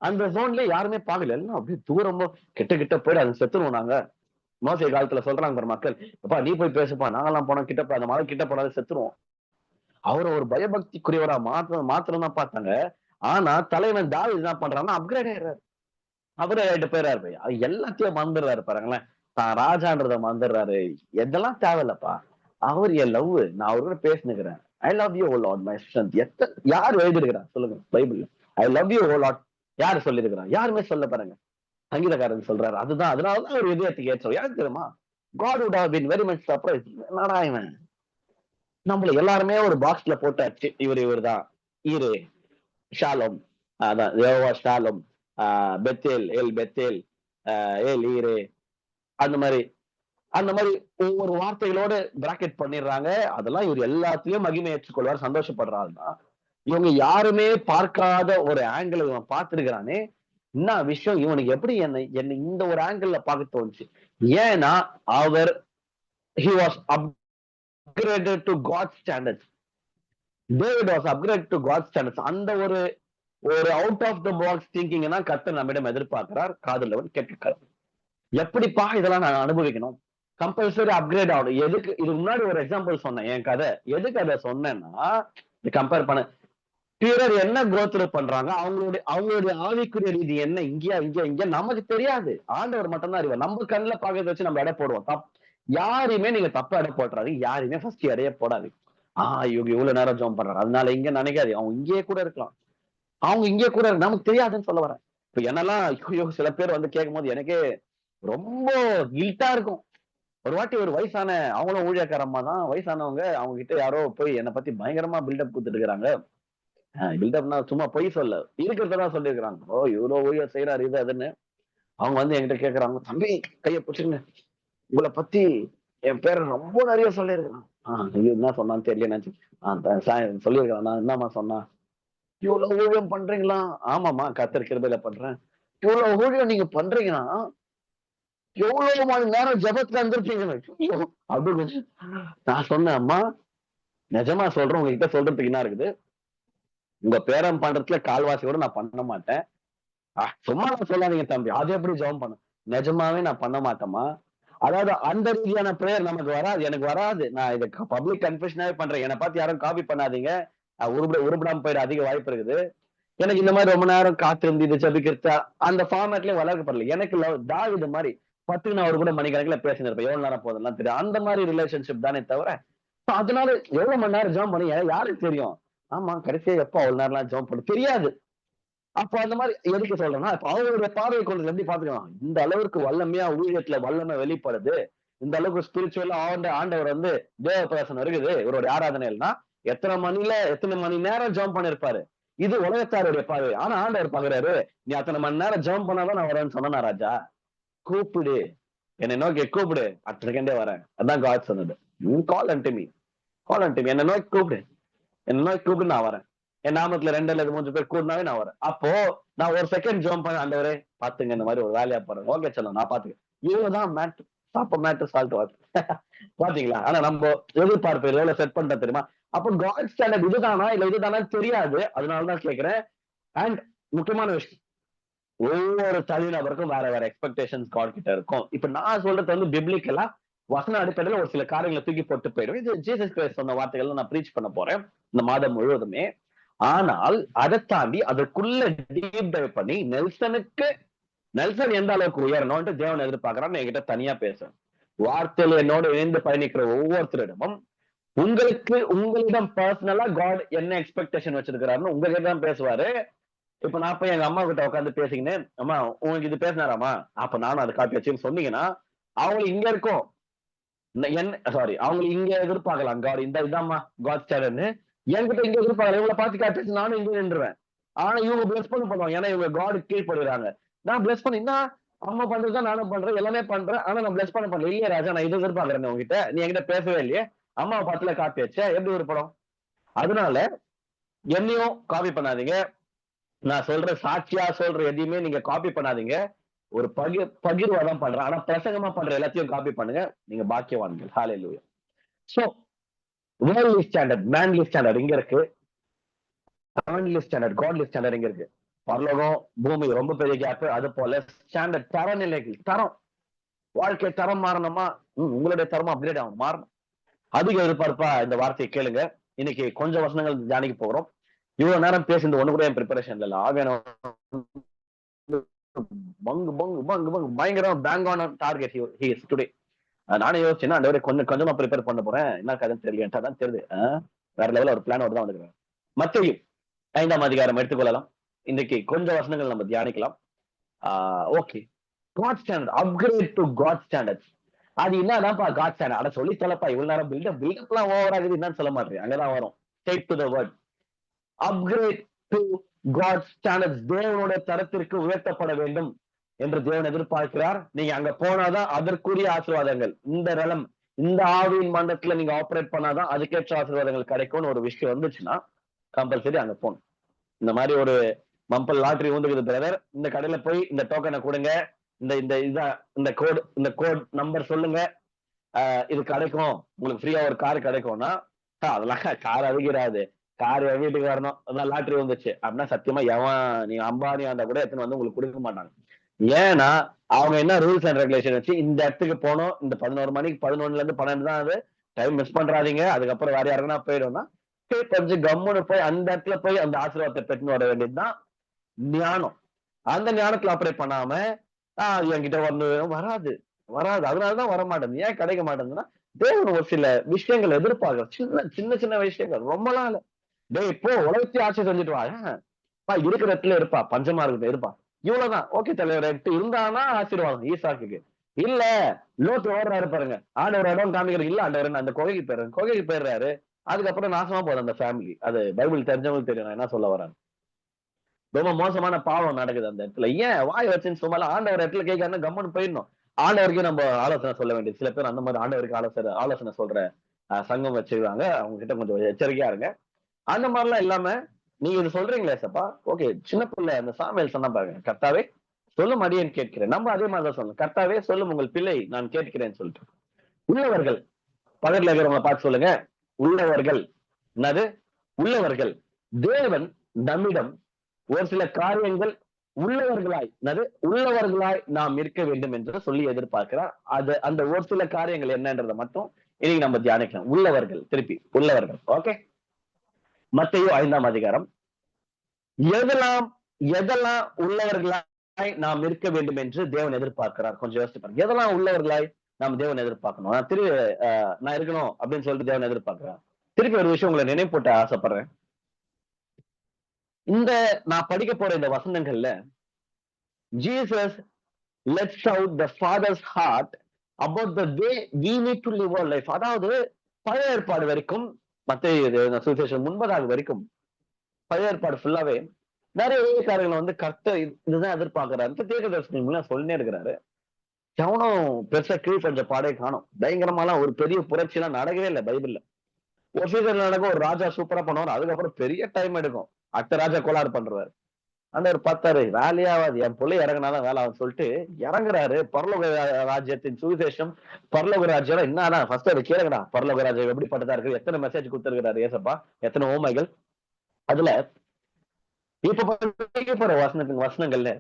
அந்த ஜோன்ல யாருமே பார்க்கல, எல்லாம் அப்படியே தூரமோ கிட்ட போயிடு அது செத்துருவோம் நாங்க. மோசே காலத்துல சொல்றாங்க பாரு மக்கள், அப்பா நீ போய் பேசுப்பா, நாங்கெல்லாம் போனோம் கிட்ட அந்த மலை கிட்ட போனாலும் செத்துருவோம். அவரை ஒரு பயபக்திக்குரியவரா மாத்திரம் தான் பார்த்தாங்க. ஆனா தலைவன் தாவீது என்ன பண்றாங்கன்னா அப்கிரேட் ஆயிடுறாரு, அப்கிரேட் ஆயிட்டு போயிடாரு. அது எல்லாத்தையும் மறந்துடுறாரு பாருங்களேன், தான் ராஜான்றத மறந்துடுறாரு. எதெல்லாம் தேவையில்லப்பா, அவர் என் லவ், நான் அவரோட பேசினுக்கிறேன், I love you O Lord my strength. யார் எழுதிருக்கிறா சொல்லுங்க Bible, I love you O Lord யாரு சொல்லிருக்கிறா? யாருமே சொல்ல பாருங்க, சங்கீதக்காரன் சொல்றாரு. அதுதான், அதனாலதான் ஒரு இதயத்துக்கு ஏற்ற. யாருக்கு தெரியுமா, God would have been very much surprised. என்னடா இவன் நம்மள எல்லாருமே ஒரு பாக்ஸ்ல போட்டாச்சு, இவர் தான் ஈரே, ஷாலோம், அதான் Jehovah Shalom, Bethel L Bethel, ஏல் ஈரே, அந்த மாதிரி ஒவ்வொரு வார்த்தைகளோட பிராக்கெட் பண்ணிடுறாங்க. அதெல்லாம் இவர் எல்லாத்தையும் மகிமை ஏற்றுக்கொள்வார், சந்தோஷப்படுறாருன்னா. இவங்க யாருமே பார்க்காத ஒரு ஆங்கிள் இவன் பார்த்திருக்கிறானே, என்ன விஷயம், இவனுக்கு எப்படி என்னை இந்த ஒரு ஆங்கிள் பார்க்க தோணுச்சு? ஏன்னா அவர் he was upgraded to God's standards. David was upgraded to God's standards. அந்த ஒரு ஒரு out of the box thinking தான் கர்த்தர் நம்மிடம் எதிர்பார்க்கிறார். காதுள்ளவன் கேட்க. எப்படிப்பா இதெல்லாம் நான் அனுபவிக்கணும்? கம்பல்சரி அப்கிரேட் ஆகணும். எதுக்கு இதுக்கு முன்னாடி ஒரு எக்ஸாம்பிள் சொன்னேன் என் கதை. எதுக்கு அதை சொன்னேன்னா, கம்பேர் பண்ண பிறர் என்ன கோத்ரூ பண்றாங்க, அவங்களுடைய ஆவிக்குரிய ரீதி என்ன, இங்க நமக்கு தெரியாது. ஆண்டவர் மட்டும்தான் அறிவார். நம்ம கண்ணுல பாக்கிறத வச்சு நம்ம எடை போடுவோம். யாரையுமே நீங்க தப்பா எடை போட்டுறாதீங்க. யாரையுமே ஃபர்ஸ்ட் எடைய போடாதீங்க. இவங்க இவ்வளவு நேரம் ஜெபம் பண்றாங்க, அதனால இங்க நினைக்காது, அவங்க இங்கேயே கூட இருக்கலாம். அவங்க இங்கே கூட நமக்கு தெரியாதுன்னு சொல்ல வரேன். இப்ப என்னெல்லாம் ஐயோ சில பேர் வந்து கேட்கும் போது எனக்கே ரொம்ப கில்ட்டா இருக்கும். ஒரு வாட்டி ஒரு வயசான அவங்களும் ஊழியக்காரம்மா தான், வயசானவங்க, அவங்க கிட்ட யாரோ போய் என்னை பத்தி பயங்கரமா பில்டப் கொடுத்துட்டு இருக்காங்க. பில்டப்னா சும்மா பொய் சொல்ல, இருக்கிறதான் சொல்லியிருக்கிறாங்க. இவ்வளவு ஊழியர் செய்யறாரு இது அதுன்னு. அவங்க வந்து என்கிட்ட கேக்குறாங்க, தம்பி கைய பிடிச்சுங்க, உங்களை பத்தி என் பேரை ரொம்ப நிறைய சொல்லியிருக்கிறான். என்ன சொன்னான்னு தெரியல நினைச்சு சொல்லியிருக்கிறான். நான் என்னமா சொன்னா, இவ்வளவு ஊழியம் பண்றீங்களா? ஆமாமா, கர்த்தர் கிருபையில பண்றேன். இவ்வளவு ஊழியம் நீங்க பண்றீங்கன்னா எவ்வளவு மணி நேரம் ஜபத்துல இருந்திருப்பீங்க அப்படின்னு. நான் சொன்னேன், அம்மா நிஜமா சொல்றேன், உங்ககிட்ட சொல்றதுக்கு என்ன இருக்குது, உங்க பேரம் பண்றதுல கால்வாசி கூட நான் பண்ண மாட்டேன். சும்மா நான் சொல்லாதீங்க தம்பி, அது எப்படி ஜெபம் பண்ண, நிஜமாவே நான் பண்ண மாட்டேமா. அதாவது அந்த ரீதியான பிரேயர் நமக்கு வராது, எனக்கு வராது. நான் இதை பப்ளிக் கன்ஃபெஷனாவே பண்றேன். என்னை பார்த்து யாரும் காப்பி பண்ணாதீங்க, உருப்படாம போயிட அதிக வாய்ப்பு இருக்குது. எனக்கு இந்த மாதிரி ரொம்ப நேரம் காத்திருந்து இது ஜபிக்கிறது அந்த ஃபார்மேட்லயும் வளர்க்கப்படல. எனக்கு தாவிது மாதிரி 10 நான் அவர் கூட மணிக்கணக்கில் பேசினிருப்பேன், எவ்வளவு நேரம் போதெல்லாம் தெரியும். அந்த மாதிரி ரிலேஷன்ஷிப் தானே தவிர, அதனால எவ்வளவு மணி நேரம் ஜெபம் பண்ணி யாருக்கு தெரியும்? ஆமா, கடைசியா எப்ப அவ்வளவு நேரம் ஜெபம் பண்ண தெரியாது. அப்ப அந்த மாதிரி எதுக்கு சொல்றேன்னா, இப்ப அவங்களுடைய பார்வை கொண்டு எப்படி பாத்துக்கலாம், இந்த அளவுக்கு வல்லமையா ஊழியத்துல வல்லமை வெளிப்படுது, இந்த அளவுக்கு ஸ்பிரிச்சுவலா ஆண்டவர் வந்து தேவ பிரசனம் இருக்குது இவருடைய ஆராதனைனா, எத்தனை மணி நேரம் ஜெபம் பண்ணிருப்பாரு. இது உலகத்தாருடைய பார்வை. ஆனா ஆண்டவர் பாக்குறாரு, நீ அத்தனை மணி நேரம் ஜெபம் பண்ணாதான் நான் வரேன்னு சொன்னா ராஜா, கூப்பிடு, என்னை நோக்கி கூப்பிடு, அடுத்த செகண்டே வரேன். அதான் காட் சொன்னது. கால் அன்டு மீ, என்னை நோக்கி கூப்பிடு, நான் வரேன். என் நாமத்துல 2 அல்லது 3 பேர் கூடினாவே நான் வரேன். அப்போ நான் ஒரு செகண்ட் ஜெபம் பண்ண, ஆண்டவரே பாத்துங்க இந்த மாதிரி ஒரு வேலையா போறேன், ஓகே சொல்லுங்க நான் பாத்துக்கேன். இவ்வளவுதான் மேட்ரு. சாப்ப மேட்ரு சால்ட் வாட்டர். பாத்தீங்களா? ஆனா நம்ம எதிர்பார்ப்பு எவ்வளவு செட் பண்ற தெரியுமா? அப்போ காட் ஸ்டாண்டர்ட் இதுதானா இல்ல இதுதானா தெரியாது. அதனாலதான் கேட்கிறேன். அண்ட் முக்கியமான விஷயம், ஒவ்வொரு தனிநபருக்கும் வேற வேற எக்ஸ்பெக்டேஷன்ஸ் காட் கிட்ட இருக்கும். இப்ப நான் சொல்றது வந்து பிப்ளிக்கலா வசன அடிப்படையில ஒரு சில காரியங்களை தூக்கி போட்டு போயிடும். இது ஜீசஸ் கிரைஸ்ட் சொன்ன வார்த்தைகள் நான் ப்ரீச் பண்ண போறேன் இந்த மாதம் முழுவதுமே. ஆனால் அதை தாண்டி அதற்குள்ள டீப் டைவ் பண்ணி நெல்சன் எந்த அளவுக்கு உயரணும்னு தேவன் எதிர்பார்க்கிறான்னு என்கிட்ட தனியா பேசுறேன். வார்த்தையில என்னோட இணைந்து பயணிக்கிற ஒவ்வொருத்தரிடமும் உங்களிடம் பர்சனலா காட் என்ன எக்ஸ்பெக்டேஷன் வச்சிருக்கிறாருன்னு உங்ககிட்ட தான் பேசுவாரு. இப்ப நான் போய் எங்க அம்மா கிட்ட உட்காந்து பேசிக்கினேன், அம்மா உங்களுக்கு இது பேசினாராமா, அப்ப நானும் அதை காப்பி வச்சுன்னு சொன்னீங்கன்னா அவங்களுக்கு இங்க இருக்கும், அவங்களுக்கு இங்க எதிர்பார்க்கலாம் காட் இந்த இதாம்மா காட் ஸ்டாண்டர்ட்னு. என்கிட்ட இங்க எதிர்பார்க்கல, இவங்களை பார்த்து காட்டு நானும் இங்க நின்றுவேன். ஆனா இவங்க பிளஸ் பண்ண பண்ணுவாங்க, ஏன்னா இவங்க காடு கீழ்படுகிறாங்க. நான் பிளஸ் பண்ணினா அம்மா பண்றதுதான் நானும் பண்றேன், எல்லாமே பண்றேன். ஆனா நான் பிளஸ் பண்ண பண்ணல. இல்லையா ராஜா, நான் இது எதிர்பார்க்கறேன் உங்ககிட்ட, நீ என்கிட்ட பேசவே இல்லையே, அம்மாவை பார்த்துல காப்பி வச்ச எப்படி ஒரு படம். அதனால என்னையும் காப்பி பண்ணாதீங்க. நான் சொல்ற சாட்சியா சொல்ற எதையுமே நீங்க காப்பி பண்ணாதீங்க. ஒரு பகிர்வாதான் பண்றேன். ஆனா பிரசங்கமா பண்ற எல்லாத்தையும் காப்பி பண்ணுங்க, நீங்க பாக்கியவான்கள். Hallelujah. So worldly standard, manly standard இங்க இருக்கு, ஹெவன்லி ஸ்டாண்டர்ட், காட்லி ஸ்டாண்டர்ட் இங்க இருக்கு. பரலோகம் பூமி ரொம்ப பெரிய கேப். அது போல ஸ்டாண்டர்ட், தரநிலைகள், தரம், வாழ்க்கை தரம் மாறணுமா, உங்களுடைய தரமா அப்கிரேட் ஆகும், மாறணும். அதிக எதிர்பார்ப்பா இந்த வார்த்தையை கேளுங்க. இன்னைக்கு கொஞ்சம் வசனங்கள் தியானிக்க போறோம். இவ்வளவு நேரம் பேசுறது ஒண்ணு கூட என் ப்ரிப்பரேஷன் இல்ல. பயங்கரம் bang on target he is today. நானே யோசிச்சேன்னா அந்த கொஞ்சம் கொஞ்சமா ப்ரிப்பேர் பண்ண போறேன், என்ன கதை தெரியல தான் தெரியுது. வேற லெவலில் ஒரு பிளானோட தான் வந்துருக்கேன். மத்தேயு 5ஆம் அதிகாரம் எடுத்துக்கொள்ளலாம். இன்னைக்கு கொஞ்சம் வசனங்கள் நம்ம தியானிக்கலாம். Okay, God standard, upgrade to God standard. அது என்னதான்ப்பா காட் ஸ்டாண்டர்ட்? அட சொல்லி சொல்லப்பா, இவ்வளவு நேரம் பில்டப் எல்லாம் ஓவர் ஆகுது, என்னன்னு சொல்ல மாட்டேன். அங்கதான் வரும். Straight to the word. Upgrade to God standard. தேவனுடைய தரத்திற்கு உயர்த்தப்பட வேண்டும் என்று தேவன் எதிர்பார்க்கிறார். நீங்க அங்க போனாதான் அதற்குரிய ஆசீர்வாதங்கள், இந்த ரலம், இந்த ஆவியின் மண்டலத்துல நீங்க ஆப்ரேட் பண்ணாதான் அதுக்கேற்ற ஆசீர்வாதங்கள் கிடைக்கும்னு ஒரு விஷயம் வந்துச்சுன்னா கம்பல்சரி அங்க போகணும். இந்த மாதிரி ஒரு மம்பல் லாட்டரி ஊந்துக்குது பிரதர், இந்த கடையில போய் இந்த டோக்கனை கொடுங்க, இந்த கோட் நம்பர் சொல்லுங்க, இது கிடைக்கும் உங்களுக்கு ஃப்ரீயா ஒரு கார் கிடைக்கும்னா, அதெல்லாம் கார் அதிகராது. கார் வீட்டுக்கு வரணும், அதான் லாட்டரி வந்துச்சு அப்படின்னா சத்தியமா எவன் நீ அம்பானி அந்த கூட எத்தனை வந்து உங்களுக்கு கொடுக்க மாட்டாங்க. ஏன்னா அவங்க என்ன ரூல்ஸ் அண்ட் ரெகுலேஷன் வச்சு இந்த இடத்துக்கு போனோம், இந்த 11 மணிக்கு 11ல இருந்து 12 தான் அது, டைம் மிஸ் பண்றாதீங்க, அதுக்கப்புறம் வேற யாருன்னா போயிடும்னா கொஞ்சம் கம்முன்னு போய் அந்த இடத்துல போய் அந்த ஆசீர்வாதத்தை பெற்றுன்னு வர வேண்டியதுதான் ஞானம். அந்த ஞானத்துல ஆப்ரேட் பண்ணாம என்கிட்ட வந்து வராது வராது, அதனாலதான் வர மாட்டேங்குது. ஏன் கிடைக்க மாட்டேங்குதுன்னா தேவன் ஒரு சில விஷயங்கள் எதிர்பார்க்க, சின்ன சின்ன சின்ன விஷயங்கள் ரொம்பலாம் இல்ல. டேய் இப்போ உலகத்தையே ஆட்சி செஞ்சுட்டு வா, இருக்கிற இடத்துல இருப்பா, பஞ்சமா இருக்குது இருப்பா, இவ்வளவுதான். ஓகே தலைவர் இருந்தானா ஆசீர்வாதம் ஈசாக்குக்கு. இல்ல லோத்து ஓடுறாரு பாருங்க, ஆண்டவர் இடம் காமிக்கிறது இல்ல, ஆண்டவர் அந்த குகைக்கு போயிடுறாரு. அதுக்கப்புறம் நாசமா போகுது அந்த ஃபேமிலி. அது பைபிள் தெரிஞ்சவங்களுக்கு தெரியும் நான் என்ன சொல்ல வரேன். ரொம்ப மோசமான பாவம் நடக்குது அந்த இடத்துல. ஏன் வாய் வச்சுன்னு சும்மா ஆண்டவர் இடத்துல கேட்காருன்னா கம்மன் போயிடணும். ஆண்டவருக்கு நம்ம ஆலோசனை சொல்ல வேண்டியது. சில பேர் அந்த மாதிரி ஆண்டவருக்கு ஆலோசனை சொல்ற சங்கம் வச்சிருக்காங்க. அவங்க கிட்ட கொஞ்சம் எச்சரிக்கையா இருங்க. அந்த மாதிரிலாம் இல்லாம நீங்க இது சொல்றீங்களே சப்பா, ஓகே. சின்ன பிள்ளை அந்த சாமியல் சொன்னா பாருங்க, கர்த்தாவே சொல்லும் அடியேன் கேட்கிறேன். நம்ம அதே மாதிரிதான் சொல்லணும், கர்த்தாவே சொல்லும் உங்கள் பிள்ளை நான் கேட்கிறேன்னு சொல்லிட்டு. உள்ளவர்கள் பக்கத்துல இருக்கிறவங்களை பார்த்து சொல்லுங்க, உள்ளவர்கள். என்னது உள்ளவர்கள்? தேவன் நம்மிடம் ஒரு சில காரியங்கள் உள்ளவர்களாய் நாம் இருக்க வேண்டும் என்று சொல்லி எதிர்பார்க்கிறார். அது அந்த ஒரு சில காரியங்கள் என்னன்றதை மட்டும் இன்னைக்கு நம்ம தியானிக்கலாம். உள்ளவர்கள், திருப்பி உள்ளவர்கள். ஓகே, மத்தேயு 5ஆம் அதிகாரம். எதெல்லாம் எதெல்லாம் உள்ளவர்களாய் நாம் இருக்க வேண்டும் என்று தேவன் எதிர்பார்க்கிறார், கொஞ்சம் யோசிச்சு பாருங்க. எதெல்லாம் உள்ளவர்களாய் நாம் தேவன் எதிர்பார்க்கணும், நான் இருக்கணும் அப்படின்னு சொல்லிட்டு தேவன் எதிர்பார்க்கிறேன். திருப்பி ஒரு விஷயம் உங்களை நினைப்பூட்ட ஆசைப்படுறேன். இந்த நான் படிக்க போற இந்த வசனங்கள்ல Jesus lets out the Father's heart about the way we need to live our life. அதாவது பழைய ஏற்பாடு வரைக்கும், மத்திய சுவிசேஷம் முன்பதாக வரைக்கும் பழைய ஏற்பாடு ஃபுல்லாவே நிறைய காரியங்களை வந்து கர்த்தர் இதுதான் எதிர்பார்க்கிறாரு. தீர்க்கதரிசனங்களா சொல்லினே இருக்கிறாரு. எவனும் பெருசா கீழ்பஞ்ச பாடே காணும். பயங்கரமாலாம் ஒரு பெரிய புரட்சி எல்லாம் நடக்கவே இல்லை பைபிள்ல. ஒரு சீசன் நடக்கும், ஒரு ராஜா சூப்பரா பண்ணுவார், அதுக்கப்புறம் பெரிய டைம் எடுக்கும், அடுத்த ராஜா கோளாறு பண்றாரு. அந்த ஒரு 10 வேலையாவது என் பிள்ளை இறங்கினாதான் வேலை ஆகும் சொல்லிட்டு இறங்குறாரு. பரலோக ராஜ்யத்தின் சுவிசேஷம், பரலோக ராஜ்யம் என்னன்னா ஃபர்ஸ்ட் அதை கேளுங்கடா, பரலோக ராஜ்யம் எப்படிப்பட்டதா இருக்கு, எத்தனை மெசேஜ் கொடுத்திருக்கிறாரு ஏசப்பா, எத்தனை ஓமைகள். அதுல இப்ப போற வசனங்கள்ல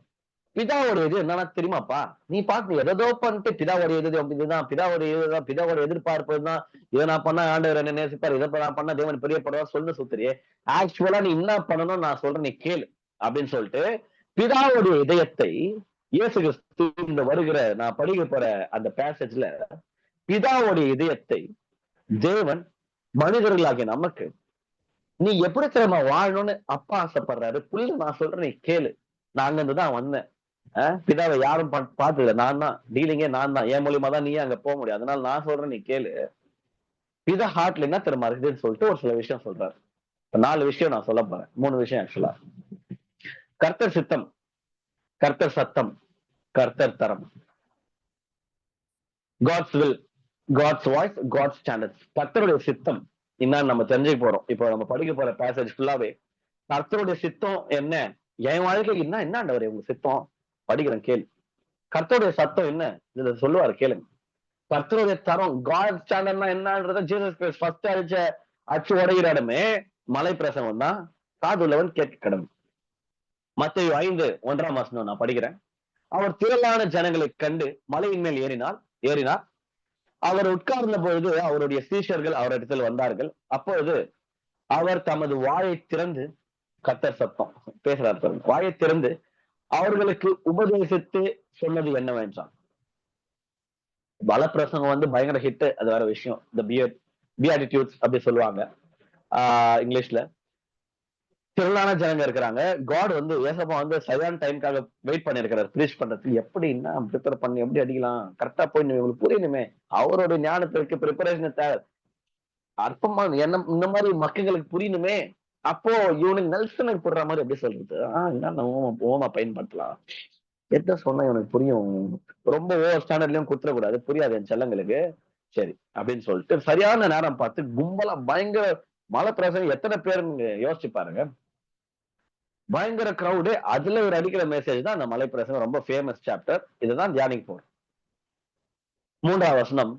பிதாவுடைய இது என்னன்னா தெரியுமாப்பா, நீ பார்த்து எதோ பண்ணிட்டு பிதாவுடைய இதுதான் பிதாவுடைய எதிர்பார்ப்பதுதான், இதை நான் பண்ணா ஆண்டவர் என்ன நேசிப்பார், இதை நான் பண்ணா தேவன் பெரியப்படுவார் சொல்லு சுத்திரியே. ஆக்சுவலா நீ என்ன பண்ணணும் நான் சொல்றேன், நீ கேளு அப்படின்னு சொல்லிட்டு பிதாவுடைய இதயத்தை இயேசு கிறிஸ்து இந்த வருகிற நான் படிக்க போற அந்த பேசேஜ்ல பிதாவுடைய இதயத்தை தேவன் மனிதர்களாகிய நமக்கு நீ எப்படி திறமை வாழணும்னு அப்பா ஆசைப்படுறாரு. புள்ளி நான் சொல்றேன், நீ கேளு. நான் அங்க இருந்துதான் வந்தேன். பிதாவை யாரும் பார்த்தது, நான் தான் டீலிங்கே, நான் தான். என் மூலியமா தான் நீயே அங்க போக முடியும். அதனால நான் சொல்றேன், நீ கேளு. பிதா ஹார்ட்ல என்ன திறமை இருக்குதுன்னு சொல்லிட்டு ஒரு சில விஷயம் சொல்றாரு. 4 விஷயம் நான் சொல்ல போறேன், 3 விஷயம் ஆக்சுவலா. கர்த்தர் சித்தம், கர்த்தர் சத்தம், கர்த்தர் தரம். God's will, God's voice, God's standards. கர்த்தருடைய சித்தம் என்னன்னு நம்ம தெரிஞ்சுக்க போறோம். இப்போ நம்ம படிக்க போற பேசேஜ் ஃபுல்லாவே கர்த்தருடைய சித்தம் என்ன, என் வாழ்க்கைக்கு என்ன ஆண்டவரே உங்க சித்தம், படிக்கிறேன் கேளு. கர்த்தருடைய சத்தம் என்ன இதுல சொல்லுவாரு கேளுங்க. கர்த்தருடைய தரம், காட் ஸ்டாண்டர்ட்னா என்னன்றத ஜீசஸ் கிரைஸ்ட் ஃபர்ஸ்ட் அச்சு உடைகிற இடமே மலை பிரசங்கம் தான், காதுள்ளவன் கேட்க கடமை. மத்தேயு 5:1 நான் படிக்கிறேன். அவர் திரளான ஜனங்களை கண்டு மலையின் மேல் ஏறினார். அவர் உட்கார்ந்த பொழுது அவருடைய சீஷர்கள் அவரிடத்தில் வந்தார்கள். அப்பொழுது அவர் தமது வாயை திறந்து, கர்த்தர் சத்தம் பேசுறாரு, வாயை திறந்து அவர்களுக்கு உபதேசித்து சொன்னது என்னவென்றால், பலப்பிரசங்கம் வந்து பயங்கர ஹிட், அது வேற விஷயம். இந்த பியாட்டிடியூட்ஸ் அப்படி சொல்லுவாங்க இங்கிலீஷ்ல. திரளான ஜனங்க இருக்கிறாங்க. காட் வந்து ஏசப்பா வந்து சரியான டைமுக்காக வெயிட் பண்ணிருக்கிறார் ப்ரீச் பண்றதுக்கு. எப்படி என்ன ப்ரிப்பேர் பண்ணி எப்படி அடிக்கலாம், கரெக்டா போய் உங்களுக்கு புரியணுமே, அவரோட ஞானத்திற்கு ப்ரிப்பரேஷன் தேவை, அற்பமா என்ன இந்த மாதிரி மக்களுக்கு புரியணுமே. அப்போ இவனுக்கு நெல்சனுக்கு போடுற மாதிரி எப்படி சொல்றது, என்ன ஓமா பயன்படுத்தலாம், எத சொன்னா இவனுக்கு புரியும், ரொம்ப ஓவர் ஸ்டாண்டர்ட்லயும் குத்துறக்கூடாது, புரியாது என் செல்லங்களுக்கு, சரி அப்படின்னு சொல்லிட்டு சரியான நேரம் பார்த்து கும்பலா பயங்கர மலை பிரசங்கம். எத்தனை பேருன்னு யோசிச்சு பாருங்க, பயங்கர கிரௌடு. அதுல ஒரு அடிக்கிற மெசேஜ் தான் அந்த மலை பிரசங்கம், ரொம்ப ஃபேமஸ் சாப்டர். இதுதான் தியானிக்க போறோம். 3ஆம் வசனம்.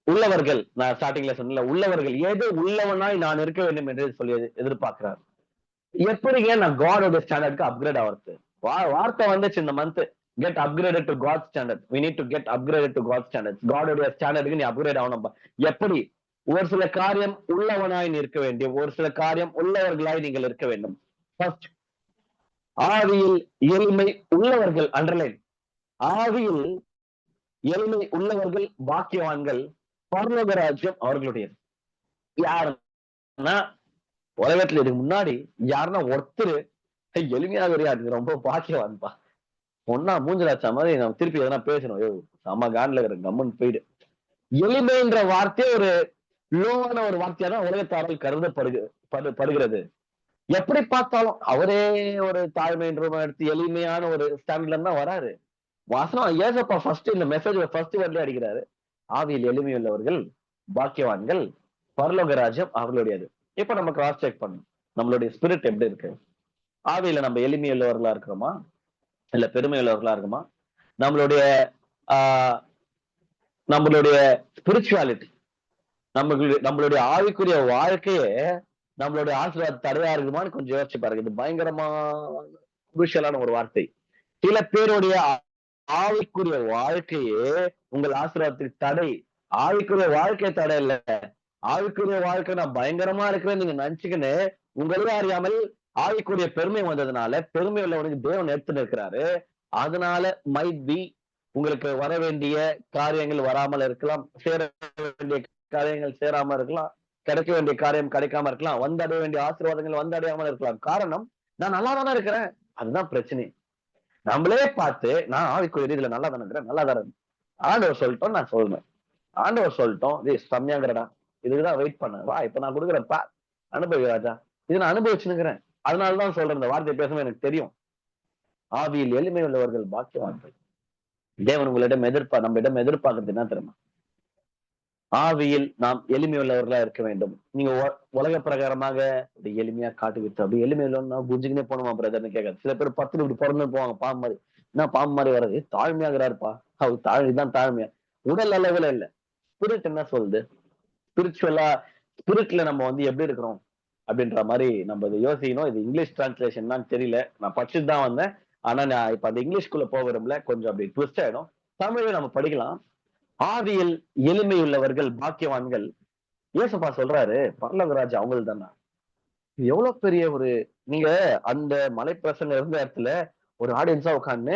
உள்ளவர்கள், நான் ஸ்டார்டிங்ல சொன்னேன்ல, உள்ளவர்கள் எது உள்ளவனாய் நான் இருக்க வேண்டும் என்று சொல்லி எதிர்பார்க்கிறார். எப்படிங்க நான் காடோட ஸ்டாண்டர்டுக்கு அப்கிரேட் ஆகிறது? வார்த்தை வந்துச்சு இந்த month, get upgraded to God standard. we need to get upgraded to god standards. காடோட ஸ்டாண்டர்டுக்கு நீ அப்கிரேட் ஆகணும். எப்படி? ஒரு சில காரியம் உள்ளவனாய் இருக்க வேண்டும், ஒரு சில காரியம் உள்ளவர்களாய் நீங்கள் இருக்க வேண்டும். ஃபர்ஸ்ட், ஆவியில் எளிமை உள்ளவர்கள், அண்டர்லைன். ஆவியில் எளிமை உள்ளவர்கள் பாக்கியவான்கள், பரலோக ராஜ்யம் அவர்களுடையது. யாருன்னா உலகத்துல இதுக்கு முன்னாடி யாருன்னா ஒருத்தர் எளிமையாக இருக்கு ரொம்ப பாக்கியவான்பா, ஒன்னா மூஞ்சலாச்சா மாதிரி நம்ம திருப்பி எதனா பேசணும், செம்ம காண்டில் இருக்கிற கம்மன் போயிடு. எளிமைன்ற வார்த்தையே ஒரு லோவான ஒரு வார்த்தையா தான் உலகத்தாரால் கருதப்படுகிறது. எப்படி பார்த்தாலும் அவரே ஒரு தாழ்மைன்ற எடுத்து எளிமையான ஒரு ஸ்டாண்ட்ல தான் வராரு. வாசனம் ஏசப்பா ஃபர்ஸ்ட் இந்த மெசேஜ் ஃபர்ஸ்ட் வேர்ட்ல அடிக்கிறாரு. ஆவியில் எளிமை உள்ளவர்கள் பாக்கியவான்கள், பரலோக ராஜ்யம் அவர்களுடையது. இப்ப நம்ம கிராஸ் செக் பண்ணணும், நம்மளுடைய ஸ்பிரிட் எப்படி இருக்கு? ஆவியில நம்ம எளிமை உள்ளவர்களா இருக்கிறோமா, இல்ல பெருமை உள்ளவர்களா இருக்குமா? நம்மளுடைய நம்மளுடைய ஸ்பிரிச்சுவாலிட்டி, நம்மளுடைய ஆவிக்குரிய வாழ்க்கையே நம்மளுடைய ஆசீர்வாத தடையா இருக்குமான்னு கொஞ்சம் யோசிச்சு பாருங்க. இது பயங்கரமா குருஷியலான ஒரு வார்த்தை. சில பேருடைய ஆவிக்குரிய வாழ்க்கையே உங்கள் ஆசீர்வாதத்துக்கு தடை. ஆவிக்குரிய வாழ்க்கை தடை இல்ல, ஆவிக்குரிய வாழ்க்கை நான் பயங்கரமா இருக்கிறேன் நீங்க நினைச்சுக்கின்னு உங்களே அறியாமல் ஆவிக்குரிய பெருமை வந்ததுனால, பெருமை உள்ளவனுக்கு தேவன் எடுத்து நிற்கிறாரு. அதனால மைட் பி உங்களுக்கு வர வேண்டிய காரியங்கள் வராமல் இருக்கலாம், சேர வேண்டிய காரியங்கள் சேராம இருக்கலாம், கிடைக்க வேண்டிய காரியம் கிடைக்காம இருக்கலாம், வந்தடைய வேண்டிய ஆசீர்வாதங்கள் வந்தடையாமல் இருக்கலாம். காரணம், நான் நல்லா தானே இருக்கிறேன். அதுதான் பிரச்சனை. நம்மளே பார்த்து நான் ஆவிக்குரிய இதுல நல்லா தானே இருக்கிறேன், நல்லா தானே ஆண்டவர் சொல்லிட்டோம், நான் சொல்றேன் ஆண்டவர் சொல்லிட்டோம், செம்மையாங்கிறடா, இதுக்குதான் வெயிட் பண்ண வா, இப்ப நான் கொடுக்குறேன்ப்பா, அனுபவி ராஜா, இது நான் அனுபவிச்சுனுக்கிறேன். அதனாலதான் சொல்றேன், இந்த வார்த்தை பேசும்போது எனக்கு தெரியும். ஆவியில் எளிமை உள்ளவர்கள் பாக்கியவான்கள். தேவன் உங்களிடம் நம்மிடம் எதிர்பார்க்கறது என்ன தெரியுமா? ஆவியில் நாம் எளிமை உள்ளவர்களா இருக்க வேண்டும். நீங்க உலக பிரகாரமாக அப்படி எளிமையா காட்டுவிட்டு அப்படி எளிமை இல்லைன்னா புரிஞ்சுக்கினே போனோமா பிரதர்னு கேட்காது. சில பேர் 10 இப்படி பிறந்து போவாங்க பாம்பு மாதிரி. என்ன பாம்பு மாதிரி வர்றது? தாழ்மையாகிறாருப்பா, அவர் இதுதான் தாழ்மையா. உடல் அளவுல இல்ல, ஸ்பிரிட் என்ன சொல்லுது? ஸ்பிரிட்ல நம்ம எப்படி இருக்கிறோம் அப்படின்ற மாதிரி நம்ம இதை யோசிக்கணும். இது இங்கிலீஷ் டிரான்ஸ்லேஷன் தான் தெரியல, நான் படிச்சுட்டு தான் வந்தேன். ஆனா நான் இப்ப அந்த இங்கிலீஷ்குள்ள போக விரும்பல, கொஞ்சம் அப்படி ட்விஸ்ட் ஆயிடும். தமிழை நம்ம படிக்கலாம். ஆவியில் எளிமை உள்ளவர்கள் பாக்கியவான்கள். ஏசப்பா சொல்றாரு பரலோகராஜ் அவங்கள் தானா. எவ்வளவு பெரிய ஒரு, நீங்க அந்த மலைப்பிரசங்க இருந்த இடத்துல ஒரு ஆடியன்ஸா உட்காந்து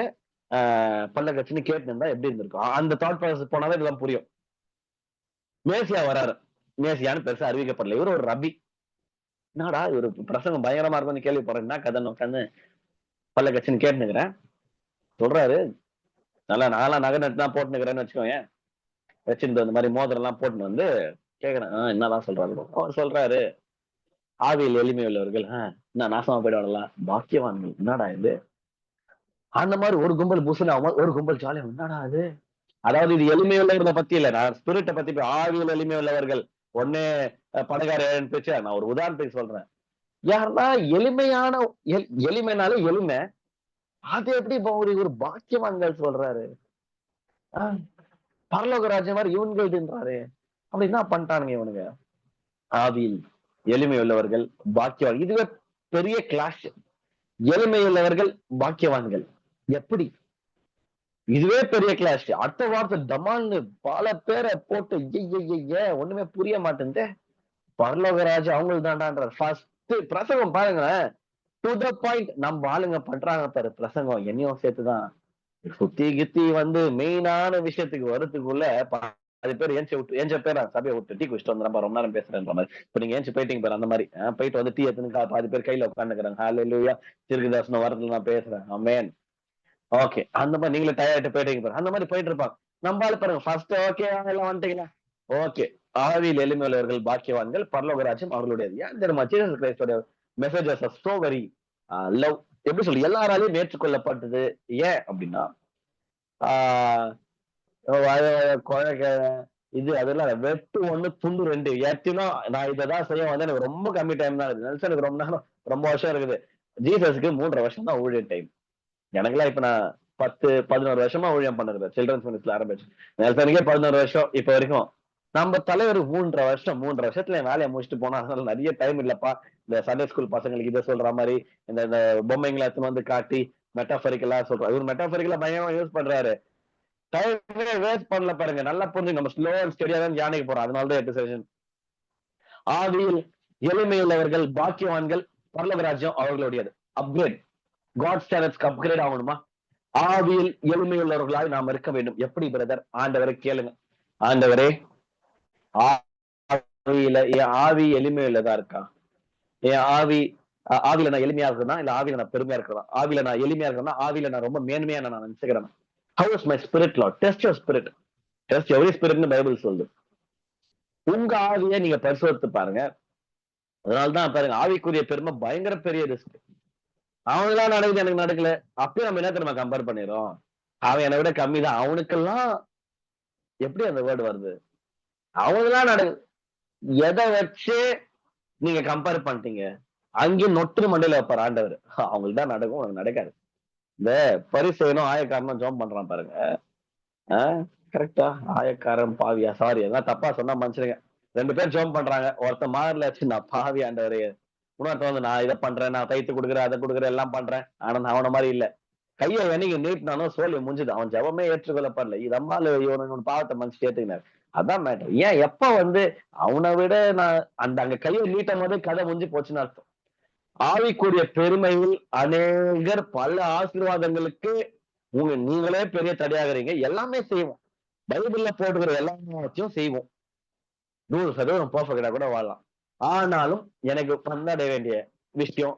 பல்ல கட்சின்னு கேட்டு இருந்தா எப்படி இருந்திருக்கும்? அந்த தாட் ப்ராசஸ் போனாவே இதெல்லாம் புரியும். மேசியா வராரு, மேசியான்னு பெருசா அறிவிக்கப்படல, இவரு ஒரு ரபி. என்னடா இவரு பிரசங்கம் பயங்கரமா இருக்கும்னு கேள்விப்படுறேன், என்ன கதைன்னு உட்காந்து பல்ல கட்சின்னு கேட்டுனுக்கிறேன். சொல்றாரு, நல்லா நான்லாம் நகை நட்டு தான் போட்டுனுக்கிறேன்னு வச்சுக்கோங்க, வச்சிருந்து அந்த மாதிரி மோதிரம் எல்லாம் போட்டுன்னு வந்து கேக்குறேன், என்னதான் சொல்றாரு? அவர் சொல்றாரு, ஆவியில் எளிமை உள்ளவர்கள் என்ன நாசமா போயிடுவாங்கலாம், பாக்கியவான்கள். என்னடா இது? அந்த மாதிரி ஒரு கும்பல் புசுனா ஒரு கும்பல் ஜாலியா, என்னடா அது? அதாவது இது எளிமை உள்ளவர்களை பத்தி இல்ல, நான் ஸ்பிரிட்டை பத்தி. ஆவியில் எளிமை உள்ளவர்கள் ஒன்னே பணக்கார பேச்சு, நான் ஒரு உதாரணத்துக்கு சொல்றேன். யாருன்னா எளிமையான எளிமைனால எளிமை, அது எப்படி ஒரு பாக்கியவான்கள் சொல்றாரு? பரலோக ராஜ்யம் மாதிரி இவன்களுன்றாரு. அப்படி என்ன பண்ணிட்டானுங்க இவனுங்க? ஆவியில் எளிமை உள்ளவர்கள் பாக்கியவான், இதுவே பெரிய கிளாஸ். எளிமை உள்ளவர்கள் பாக்கியவான்கள் எப்படி? இதுவே பெரிய கிளாஸ். அடுத்த வார்த்தை டமால்னு பல பேரை போட்டு ஒண்ணுமே புரிய மாட்டேங்குது. பரலோகராஜ் அவங்களுக்கு தாண்டான்ற ஃபர்ஸ்ட் பிரசங்கம் பாருங்களேன், டு த பாயிண்ட். நம்ம ஆளுங்க பண்றாங்க பாரு பிரசங்கம், என்னையும் சேர்த்துதான். சுத்தி கித்தி மெயினான விஷயத்துக்கு வரதுக்குள்ள அது பேர் ஏஞ்ச பேர் சபையை விட்டு டீ குடிச்சிட்டு வந்து ரொம்ப நேரம் பேசுறேன்ற மாதிரி. இப்ப நீங்க ஏஞ்சி போயிட்டீங்க பாரு, அந்த மாதிரி போயிட்டு டீ எடுத்துன்னு பாதி பேர் கையில உட்காந்துக்கிறாங்க. ஹல்லேலூயா, திருக்குதாசன வரத்துல நான் பேசுறேன், ஆமென். ஓகே, அந்த மாதிரி நீங்களும் டயர்ட் போயிட்டீங்க பாரு, அந்த மாதிரி போயிட்டு இருப்பாங்க. நம்மளால பாருங்க ஃபர்ஸ்ட் ஓகே எல்லாம் வந்துட்டீங்களா, ஓகே. ஆவியில் எளிமை உள்ளவர்கள் பாக்கியவான்கள், பரலோகராஜ்யம் அவர்களுடையது. ஏன் தெரியுமா? ஜீசஸ் கிரைஸ்டோட messages are so very love. எப்படி சொல்லி எல்லாராலையும் ஏற்றுக்கொள்ளப்பட்டது. ஏன் அப்படின்னா இது அதெல்லாம் வெட்டு ஒண்ணு துண்டு ரெண்டு ஏற்றினா நான் இதான் செய்ய வந்து எனக்கு ரொம்ப கம்மி டைம் தான் இருக்குது. எனக்கு ரொம்ப நேரம் ரொம்ப வருஷம் இருக்குது. ஜீசஸ்க்கு 3.5 வருஷம் தான் ஊழியர் டைம். எனக்குலாம் இப்ப நான் 10-11 வருஷமா ஊழியம் பண்ணுறேன். சில்ட்ரன்ஸ் மினிஸ்ட்ரியில ஆரம்பிச்சு நெல்சனுக்கே 11 வருஷம் இப்ப வரைக்கும். நம்ம தலைவர் 3.5 வருஷத்துல என் வேலையை முடிச்சுட்டு போனா, அதனால நிறைய டைம் இல்லப்பா. இந்த சண்டே ஸ்கூல் பசங்களுக்கு இதை சொல்ற மாதிரி இந்த பொம்மைங்களை எடுத்துன்னு வந்து காட்டி மெட்டாபரிக்கலா சொல்றோம். இவர் மெட்டாபரிக்கலா பயங்கரமா யூஸ் பண்றாரு. டைமே வேஸ்ட் பண்ணல பாருங்க. நல்லா புரிஞ்சு நம்ம ஸ்லோ அண்ட் ஸ்டெடியா தான் தியானிக்க போறோம். அதனாலதான் 8 செஷன். ஆவியில் எளிமையுள்ளவர்கள் பாக்கியவான்கள், பரலோக ராஜ்யம் அவர்களுடையது. அப்கிரேட், காட் ஸ்டாண்டர்ட்ஸ்க்கு அப்கிரேட் ஆகணுமா? ஆவியில் எளிமையுள்ளவர்களாய் நாம் இருக்க வேண்டும். எப்படி பிரதர்? ஆண்டவரை கேளுங்க. ஆண்டவரே, ஆவியில என் ஆவி எளிமையுள்ளதா இருக்கா? என் ஆவியில நான் எளிமையா இருக்கிறதா, இல்ல ஆவியில நான் பெருமையா இருக்கிறதா? ஆவியில நான் எளிமையா இருக்கிறதா, ஆவியில நான் ரொம்ப மேன்மையா நான் நினைச்சுக்கிறேன். How is my spirit, Lord? Test your spirit. Test every spirit-னு பைபிள் சொல்லுது. உங்க ஆவியை நீங்க பரிசோதித்து பாருங்க. அதனாலதான் பாருங்க, ஆவிக்குரிய பெருமை பயங்கர பெரிய ரிஸ்க். அவனுக்கெல்லாம் நடக்குது, எனக்கு நடக்கல. அப்பயும் நம்ம என்ன நம்ம கம்பேர் பண்ணிடுறோம். அவன் என்னை விட கம்மி தான். அவனுக்கெல்லாம் எப்படி அந்த வேர்டு வருது? அவனுக்கெல்லாம் நடக்குது. எதை வச்சு நீங்க கம்பேர் பண்ணிட்டீங்க? அங்கேயும் நொட்டு மண்டையில வைப்பார் ஆண்டவர். அவங்களுக்கு தான் நடக்கும், உனக்கு நடக்காது. இந்த பரிசேயனும் ஆயக்காரனும் ஜோம் பண்றான் பாருங்க. கரெக்டா? ஆயக்காரன் பாவியா? சாரி, எல்லாம் தப்பா சொன்னா மனுஷனுங்க. 2 பேர் ஜோம் பண்றாங்க. ஒருத்தன் மாறல, நான் பாவி ஆண்டவரே. இன்னொருத்தன் வந்து நான் இதை பண்றேன், நான் தைத்து கொடுக்குறேன், அதை கொடுக்குறேன், எல்லாம் பண்றேன். ஆனா அவன மாதிரி இல்ல. கையை என்னைக்கு நீட்டினானோ சோழி முடிஞ்சுது. அவன் ஜபமே ஏற்றுக்கொள்ளப்படல. இது அம்மால இவனோட பாவத்தை மனுஷன் ஏத்துக்கினார். அதான் மேட்டர். ஏன் எப்ப வந்து அவனை விட நான் அங்க கையை நீட்டும் போது கதை முடிஞ்சு போச்சுன்னு அர்த்தம். ஆவிக்குரிய பெருமையில் அநேகர் பல ஆசீர்வாதங்களுக்கு நீங்களே பெரிய தடையாகிறீங்க. எல்லாமே செய்வோம், பைபிள்ல போட்டுக்கிற எல்லாத்தையும் செய்வோம். 100% பர்ஃபெக்டா கூட வாழலாம். ஆனாலும் எனக்கு வந்தடைய வேண்டிய விஷயம்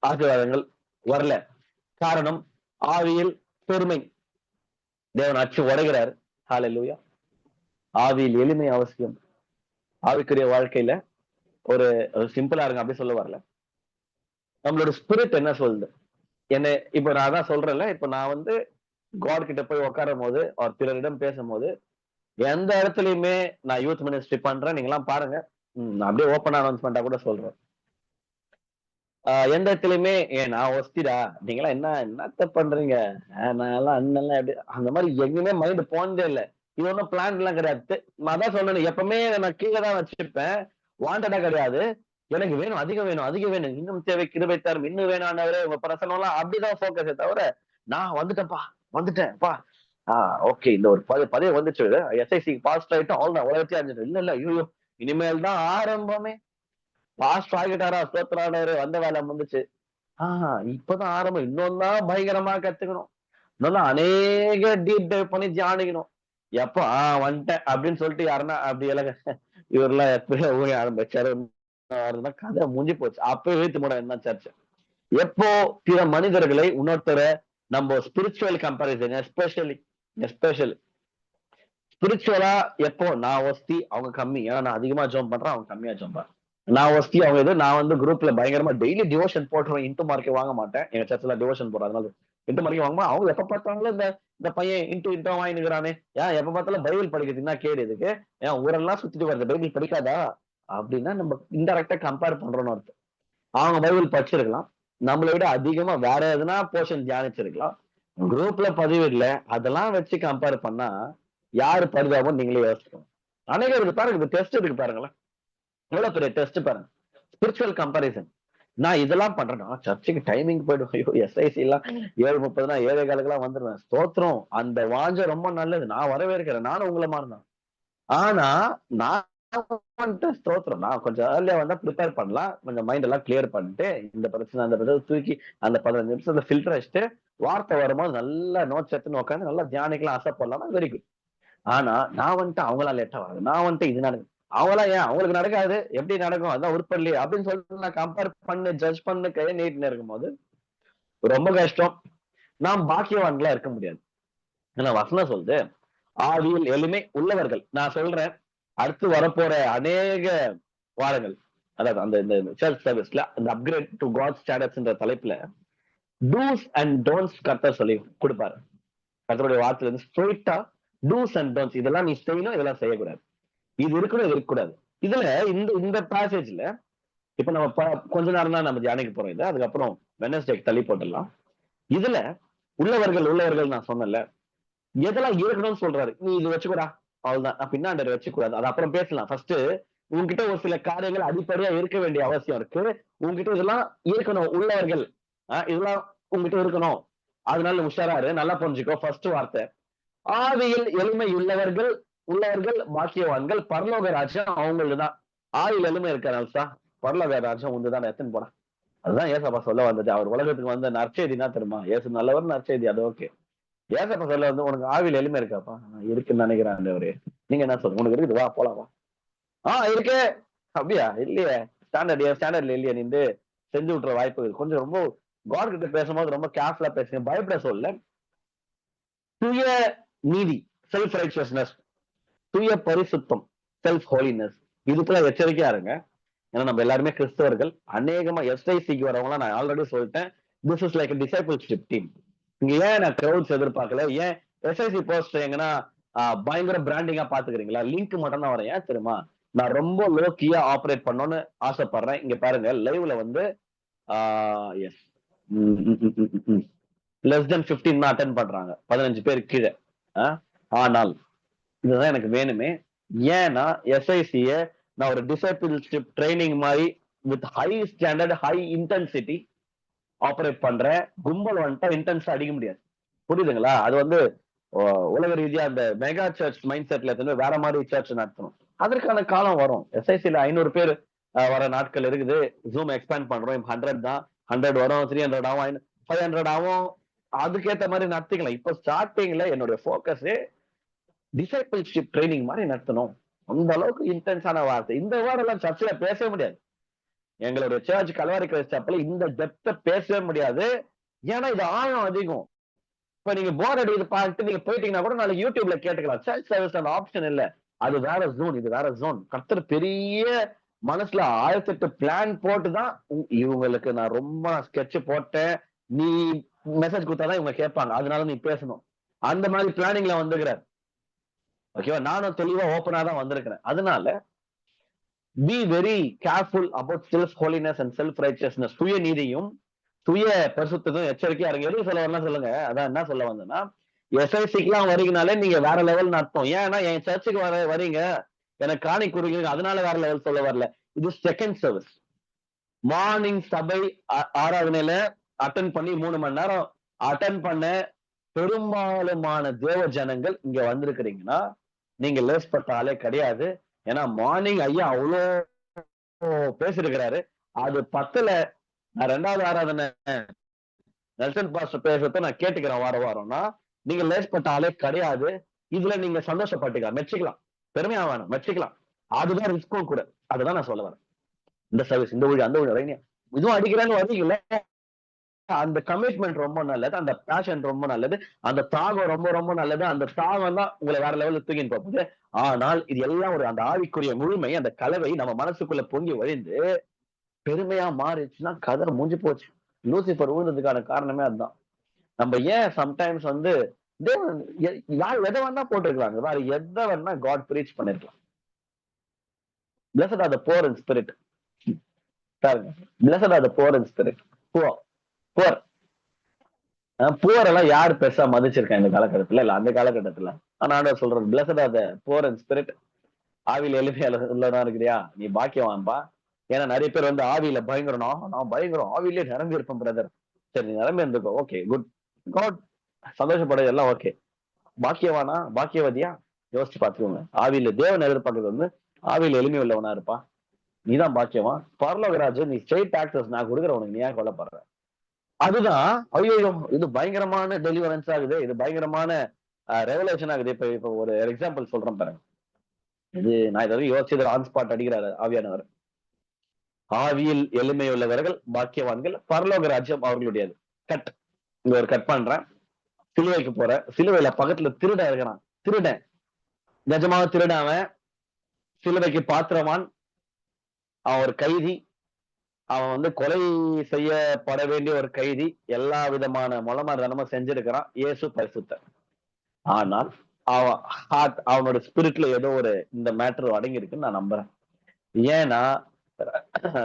ஆசீர்வாதங்கள் வரல. காரணம் ஆவியில் பெருமை. தேவன் அச்சு உடைகிறார். ஹல்லேலூயா. ஆவியில் எளிமை அவசியம். ஆவிக்குரிய வாழ்க்கையில ஒரு சிம்பிளா இருங்க அப்படி சொல்ல வரல. நம்மளோட ஸ்பிரிட் என்ன சொல்லுது? என்ன இப்ப நான் தான் சொல்றேன்ல, இப்ப நான் வந்து காட் கிட்ட போய் உட்காரும் போது அவர் பிறரிடம் பேசும்போது எந்த இடத்துலயுமே நான் யூத் மினிஸ்ட்ரி பண்றேன், நீங்க எல்லாம் பாருங்க. நான் அப்படியே ஓப்பன் அனௌன்ஸ்மெண்டா கூட சொல்றேன். எந்த இடத்துலயுமே நான் ஒஸ்திடா, நீங்களா என்னத்த பண்றீங்க, நான் எல்லாம் அண்ணெல்லாம் எப்படி அந்த மாதிரி எங்கேயுமே மைண்ட் போனதே இல்லை. இது ஒன்றும் பிளான் எல்லாம் கிடையாது. நான் தான் சொன்னேன், எப்பவுமே நான் கீழே தான் வச்சிருப்பேன். வாண்டடா கிடையாது. எனக்கு வேணும், அதிகம் வேணும், அதிகம் வேணும், இன்னும் தேவை, கிருபை தரும், இன்னும் வேணாண்டவரே உங்க பிரசனம் எல்லாம் அப்படிதான் போக்கஸே தவிர நான் வந்துட்டேன்ப்பா. ஓகே, இந்த ஒரு பதவி வந்துச்சு, எஸ்ஐசி பாஸ்ட் ஆயிட்டோம், அவ்வளவு உலகத்தையும் அறிஞ்சிட்டு. இல்ல ஐயோ, இனிமேல் தான் ஆரம்பமே. பாஸ்ட் ஆகிட்டாரா, ஸ்தோத்திரானவரு, வந்த வேலை வந்துச்சு. இப்பதான் ஆரம்பம். இன்னும் தான் பயங்கரமா கத்துக்கணும். இன்னும் அநேக டீப் டைவ் பண்ணி தியானிக்கணும். எப்போ வந்துட்டேன் அப்படின்னு சொல்லிட்டு யாருன்னா அப்படி எல்லாம் இவரெல்லாம் எப்பயோ ஊழ ஆரம்பிச்சாரு, கதை முடிஞ்சு போச்சு. அப்பவே வீட்டு மூட என்ன சர்ச்சை. எப்போ பிற மனிதர்களை இன்னொருத்தரை நம்ம ஸ்பிரிச்சுவல் கம்பேரிசன், எஸ்பெஷலி ஸ்பிரிச்சுவலா எப்போ நான் ஒஸ்தி அவங்க கம்மி, ஏன்னா நான் அதிகமா ஜோம் பண்றேன், அவங்க கம்மியா ஜோம் பண்றேன். நான் ஒஸ்தி அவங்க இது. நான் வந்து குரூப்ல பயங்கரமா டெய்லி டிவோஷன் போட்டுருவேன். இன்ட்டு மார்க்கெட் வாங்க மாட்டேன், எங்க சர்ச்சில் டிவோஷன் போடுறேன். அதனால இன்ட்டு மார்க்கெட் வாங்கும்போது அவங்க எப்ப பார்த்தாலும் இந்த பையன் இன்ட்டு வாங்கிக்கிறானே, ஏன் எப்ப பார்த்தாலும் பைபிள் படிக்கிறதுன்னா கேடு இதுக்கு, ஏன் ஊரெல்லாம் சுத்திட்டு வருது, பைபிள் படிக்காதா அப்படின்னா நம்ம இன்டெரக்டா கம்பேர் பண்றோம்னு அர்த்தம். அவங்க பைபிள் படிச்சிருக்கலாம், நம்மளை விட அதிகமா வேற எதுனா போர்ஷன் தியானிச்சிருக்கலாம். குரூப்ல பதிவிடல, அதெல்லாம் வச்சு கம்பேர் பண்ணா யாரு பரிதாபம் நீங்களே யோசிக்கணும். அநேகருக்கு பாருங்க, இந்த டெஸ்ட் இருக்கு பாருங்களேன், எவ்வளவு பெரிய டெஸ்ட் பாருங்க. Spiritual comparison. நான் இதெல்லாம் பண்றேன்னா சர்ச்சுக்கு டைமிங் போயிடும். ஐயோ, எஸ்ஐசி எல்லாம் 7:30 7:15 வந்துடுவேன். ஸ்தோத்திரம், அந்த வாஞ்சம் ரொம்ப நல்லது, நான் வரவேற்கிறேன், நானும் உங்களை மாறினேன். ஆனா நான் ஸ்தோத்திரம், நான் கொஞ்சம் ஏர்லியா வந்தா ப்ரிப்பேர் பண்ணலாம், கொஞ்சம் மைண்ட் எல்லாம் கிளியர் பண்ணிட்டு இந்த பிரச்சனை அந்த பிரச்சனை தூக்கி அந்த 15 நிமிஷத்துல ஃபில்டர் வச்சுட்டு வார்த்தை வரும்போது நல்லா நோட்ஸ் எடுத்துன்னு உட்காந்து நல்லா தியானிக்கலாம், ஆசைப்படலாம், வெரி குட். ஆனா நான் வந்துட்டு அவங்களாம் லேட்டா வராது, நான் வந்துட்டு இது நடக்கும், அவங்களாம் ஏன் அவங்களுக்கு நடக்காது, எப்படி நடக்கும், அதான் உருப்படலையே அப்படின்னு சொல்லிட்டு நான் கம்பேர் பண்ணு ஜட்ஜ் பண்ணு கையை நீட்னு இருக்கும் போது ரொம்ப கஷ்டம். நாம் பாக்கியவான்களா இருக்க முடியாது. ஏன்னா வசனம் சொல்லுது ஆவியில் எளிமை உள்ளவர்கள். நான் சொல்றேன், அடுத்து வரப்போற அநேக வாரங்கள், அதாவது அந்த இந்த சர்ச் சர்வீஸ்ல அந்த அப்கிரேட் டு காட் ஸ்டாண்டர்ட்ஸ்ன்ற தலைப்புல டூஸ் அண்ட் டோன்ட்ஸ் கர்த்தர் சொல்லி கொடுப்பாரு. கர்த்தருடைய வார்த்தையில இருந்து ஸ்ட்ரெயிட்டா டூஸ் அண்ட் டோன்ட்ஸ், இதெல்லாம் நீ செய்யணும், இதெல்லாம் செய்யக்கூடாது, இது இருக்கணும், இது இருக்கக்கூடாது. இதுல இந்த பேசேஜ்ல இப்ப நம்ம கொஞ்ச நேரம் தான் நம்ம தியானிக்க போறோம் இது, அதுக்கப்புறம் வெட்னஸ்டேக்கு தள்ளி போட்டுடலாம். இதுல உள்ளவர்கள் நான் சொன்னல, எதெல்லாம் இருக்கணும்னு சொல்றாரு, நீ இது வச்சுக்கூடா, அவ்வளவுதான். பின்னாண்டர் வச்சுக்கூடாது, அது அப்புறம் பேசலாம். ஃபர்ஸ்ட் உங்ககிட்ட ஒரு சில காரியங்கள் அடிப்படையா இருக்க வேண்டிய அவசியம் இருக்கு. உங்ககிட்ட இதெல்லாம் இருக்கணும், உள்ளவர்கள் இதெல்லாம் உங்ககிட்ட இருக்கணும். அதனால உஷாராரு, நல்லா புரிஞ்சுக்கோ. ஃபர்ஸ்ட் வார்த்தை, ஆவியில் எளிமை உள்ளவர்கள் பாக்கியவான்கள், பரலோக ராஜ்யம் அவங்களுக்குதான். ஆவியில் எளிமை இருக்கிறாங்க, பரலோக ராஜ்யம் உண்டுதான். எத்தனை போனா அதுதான் ஏசப்பா சொல்ல வந்தது. அவர் உலகத்துக்கு வந்த நற்செய்தினா தெரியுமா? ஏசு நல்லவர், நற்செய்தி, அது ஓகே. ஏசப்பா சொல்ல வந்து, உனக்கு ஆவியில் எளிமை இருக்காப்பா? இருக்குன்னு நினைக்கிறேன் ஆண்டவரே. நீங்க என்ன சொல்லுங்க? உனக்கு இருக்குது, வா போலாம் வா. இருக்கு. அப்படியா? இல்லையே, ஸ்டாண்டர்ட்ல இல்லையே. நின்று செஞ்சு விட்டுற வாய்ப்பு கொஞ்சம். ரொம்ப காட் கிட்ட பேசும்போது ரொம்ப கேர்ஃபுல்லா பேசுங்க, பயப்பட சொல்ல. சுய நீதி, செல்ஃப் ரைச்சியஸ்னஸ், சுய பரிசுத்தம், செல்ஃப் ஹோலினஸ், இதுக்குள்ள எச்சரிக்கையா இருங்க. ஏன்னா நம்ம எல்லாருமே கிறிஸ்தவர்கள். அநேகமா எஸ்ஐசிக்கு வரவங்க நான் ஆல்ரெடி சொல்லிட்டேன், this is like discipleship team. இங்க ஏன் நான் கிரௌட்ஸ் எதிர்பார்க்கல? ஏன் எஸ்ஐசி போஸ்ட் எங்கன்னா பயங்கர பிராண்டிங்கா பாத்துக்கிறீங்களா? லிங்க் மட்டும் தான் வரேன். ஏன் தெரியுமா? நான் ரொம்ப லோக்கியா ஆப்ரேட் பண்ணணும்னு ஆசைப்படுறேன். இங்க பாருங்க, லைவ்ல வந்து எஸ் லெஸ் தென் 15 தான் அட்டென்ட் பண்றாங்க, 15 பேர் கீழே. ஆனால் இதுதான் எனக்கு வேணுமே. ஏன்னா எஸ்ஐசிய நான் ஒரு டிசைபிள்ஷிப் ட்ரைனிங் மாதிரி with high standard, high intensity operate பண்றேன். கும்பல் வந்துட்டா இன்டென்ஸா அடிக்க முடியாது, புரியுதுங்களா? அது வந்து உலக ரீதியா அந்த மெகா சர்ச் மைண்ட் செட்ல இருந்து வேற மாதிரி சர்ச் நடத்தணும். அதற்கான காலம் வரும். எஸ்ஐசில 500 பேர் வர நாட்கள் இருக்குது. ஜூம் எக்ஸ்பேண்ட் பண்றோம், 100 தான். 100 வரும், 300 ஆகும், 500 ஆகும். அதுக்கேற்ற மாதிரி நடத்திக்கலாம். இப்போ ஸ்டார்டிங்ல என்னுடைய போக்கஸ் டிசைபிள்ஷிப் ட்ரைனிங் மாதிரி நடத்தணும். அந்த அளவுக்கு இன்டென்ஸான வார்த்தை. இந்த வாரம் எல்லாம் சர்ச்சில் பேசவே முடியாது. எங்களுடைய சர்ச் கல்வாரி கிரைஸ்ட் சர்ச்ல இந்த டெப்த பேசவே முடியாது. ஏன்னா இது ஆழம் அதிகம். இப்ப நீங்க போர் அடிக்குது பார்த்து நீங்க போயிட்டீங்கன்னா கூட நாளைக்கு யூடியூப்ல கேட்டுக்கலாம். சர்ச் சர்வீஸ் அந்த ஆப்ஷன் இல்ல. அது வேற ஜோன், இது வேற ஜோன். கர்த்தர் பெரிய மனசுல 1008 பிளான் போட்டுதான் இவங்களுக்கு நான் ரொம்ப ஸ்கெட்ச் போட்டேன். நீ மெசேஜ் கொடுத்தாதான் இவங்க கேட்பாங்க, அதனால நீ பேசணும். அந்த மாதிரி பிளானிங்ல வந்துக்கிறார். ஓகேவா? நானும் தெளிவா ஓப்பனா தான் வந்திருக்கிறேன். அதனால be very careful about self holiness and self righteousness. சுய நீதியும் சுய பரிசுத்ததும் எச்சரிக்கையா இருங்க. எதுவும் சொல்ல வரலாம் சொல்லுங்க. அதான் என்ன சொல்ல வந்தேன்னா, எஸ்ஐசிக்குலாம் வரீங்கனாலே நீங்க வேற லெவல் அர்த்தம். ஏன்னா என் சர்ச்சுக்கு வரீங்க, எனக்கு காணி கொடுங்க, அதனால வேற லெவல் சொல்ல வரல. இது செகண்ட் சர்வீஸ். மார்னிங் சபை ஆராதனையில அட்டன் பண்ணி 3 மணி நேரம் அட்டன் பண்ண பெரும்பாலுமான தேவ ஜனங்கள் இங்க வந்திருக்கிறீங்கன்னா நீங்க லேஸ்பட்ட ஆளே கிடையாது. ஏன்னா மார்னிங் ஐயா அவ்வளோ பேசிருக்கிறாரு. அது 10ல நான் 2வது ஆராதனை நெல்சன் பாஸ்டர் பேசுறத நான் கேட்டுக்கிறேன் வாரம்னா நீங்க லேஸ்பட்ட ஆளே கிடையாது. இதுல நீங்க சந்தோஷப்பட்டுக்கலாம், மெச்சிக்கலாம், பெருமையா வேணும், மெச்சிக்கலாம். அதுதான் ரிஸ்கும் கூட. அதுதான் நான் சொல்ல வரேன். இந்த சர்வீஸ், இந்த ஊழி, அந்த ஊழி இதுவும் அடிக்கிறான்னு வரீங்களே, அந்த கமிட்மெண்ட் ரொம்ப நல்லது, அந்த பேஷன் ரொம்ப நல்லது, அந்த தாகம் ரொம்ப ரொம்ப நல்லது. அந்த தாகம் தான் உங்களை வேற லெவலில் தூக்கின்னு போகுது. ஆனால் இது எல்லாம் ஒரு அந்த ஆவிக்குரிய முழுமை, அந்த கலவை நம்ம மனசுக்குள்ள பொங்கி வழிந்து பெருமையா மாறிச்சுன்னா கதை முடிஞ்சு போச்சு. லூசிபர் ஊழ்ந்ததுக்கான காரணமே அதுதான். நம்ம ஏன் சம்டைம்ஸ் வந்து தேவன் யார் எதை வேணா போட்டிருக்கலாங்க, வேற எதை வேணா காட் பிரீச் பண்ணிருக்கலாம். Blessed are the poor in spirit. Blessed are the poor in spirit. Poor எல்லாம் யாரு பெருசா மதிச்சிருக்கேன் இந்த காலகட்டத்துல? இல்ல அந்த காலகட்டத்துல. ஆனா சொல்றது blessed are the poor in spirit. ஆவியில எளிமையா உள்ளதா இருக்கிறியா, நீ பாக்கியவான்பா. ஏன்னா நிறைய பேர் வந்து ஆவியில பயங்கரம், நான் பயங்கரம் ஆவியிலே நிரம்பி இருப்பேன் பிரதர். சரி, நீ நிரம்பி இருந்துக்கோ, ஓகே, குட், காட் சந்தோஷப்படுறது எல்லாம் ஓகே. பாக்கியவானா பாக்கியவதியா யோசிச்சு பாத்துக்கோங்க. ஆவியில தேவன் எதிர்பார்க்கறது வந்து ஆவியில எளிமை உள்ளவனா இருப்பா. நீதான் பாக்கியவான். பரலோகராஜ், நீ ஸ்ட்ரெயிட் ஆக்சஸ் நான் கொடுக்குற, உனக்கு நீ ஏன் கொல்லப்படுற? அதுதான். ஐயோ, இது பயங்கரமான டெலிவரன்ஸ் ஆகுது, இது பயங்கரமான ரெவலேஷன் ஆகுது. இப்ப ஒரு எக்ஸாம்பிள் சொல்றேன் பாருங்க. இது நான் இதை யோசிச்சது ஆன் ஸ்பாட் அடிக்கிறாரு ஆவியானவர். ஆவியில் எளிமை உள்ளவர்கள் பாக்கியவான்கள், பரலோக ராஜ்யம் அவர்களுடையது. கட். இங்க ஒரு கட் பண்றேன். சிலுவைக்கு போற, சிலுவையில பக்கத்துல திருட இருக்கிறான். திருடன், நிஜமாக திருடாம, சிலுவைக்கு பாத்திரவான், அவன் ஒரு கைதி, அவன் வந்து கொலை செய்யப்பட வேண்டிய ஒரு கைதி. எல்லா விதமான மொளமாரிதனமும் செஞ்சிருக்கிறான். இயேசு பரிசுத்தர். ஆனால் அவன் ஹார்ட், அவனோட ஸ்பிரிட்ல ஏதோ ஒரு இந்த மேட்டர் அடங்கி இருக்குன்னு நான் நம்புறேன். ஏன்னா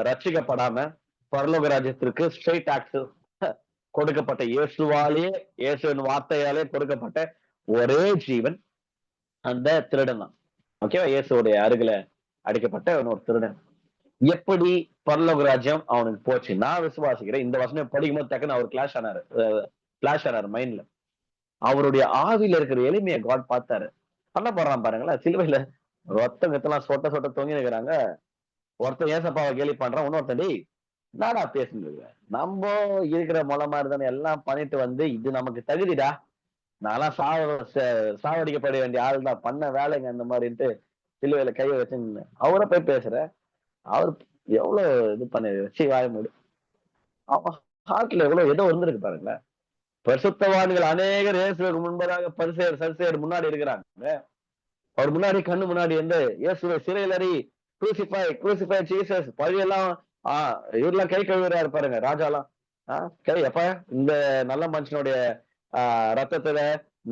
ரட்சிக்கப்படாம பரலோக ராஜ்யத்திற்கு ஸ்ட்ரெயிட் ஆக்சஸ் கொடுக்கப்பட்ட இயேசுவாலே, இயேசுவின் வார்த்தையாலே கொடுக்கப்பட்ட ஒரே ஜீவன் அந்த திருடன் தான். ஓகேவா? இயேசுடைய அருகில அடிக்கப்பட்ட ஒரு திருடன். எப்படி பரலோக ராஜ்யம் அவனுக்கு போச்சு? நான் விசுவாசிக்கிறேன். இந்த வசனம் படிக்கும்போது டக்குன்னு அவர் கிளாஷ் ஆனாரு மைண்ட்ல. அவருடைய ஆவியில இருக்கிற எளிமையை காட் பார்த்தாரு. பண்ண போடுறான் பாருங்களேன். சிலுவையில ரத்தம் கத்தெல்லாம் சொட்ட சொட்ட தொங்கி நிக்கிறாங்க. ஒருத்தன் ஏசப்பாவை கேலி பண்றான். இன்னொருத்தன் டேய் என்னடா பேசுனது? நம்ம இருக்கிற மொள மாதிரி தானே எல்லாம் பண்ணிட்டு வந்து இது நமக்கு தகுதிடா. நான்லாம் சாவடிக்கப்பட வேண்டிய ஆள் தான். பண்ண வேலைங்க அந்த மாதிரின்ட்டு சிலுவையில கையை வச்சு அவரை போய் பேசுற. அவர் எவ்வளவு இது பண்ணி வச்சு வாய மூடு. அவன் ஹார்ட்ல எவ்வளவு ஏதோ இருந்திருக்கு பாருங்களேன். பரிசுத்தவான்கள் அநேகர் இயேசுவுக்கு முன்பதாக பரிசேயர் சரிசேயர் முன்னாடி இருக்கிறாங்க. அவர் முன்னாடி கண்ணு முன்னாடி வந்து இயேசுவை சிறையில் அறி குரூசிஃபை ஜீசஸ் பழியெல்லாம் இவரெல்லாம் கை கழுவுறாரு பாருங்க ராஜாலாம். கை எப்ப இந்த நல்ல மனுஷனுடைய ரத்தத்துல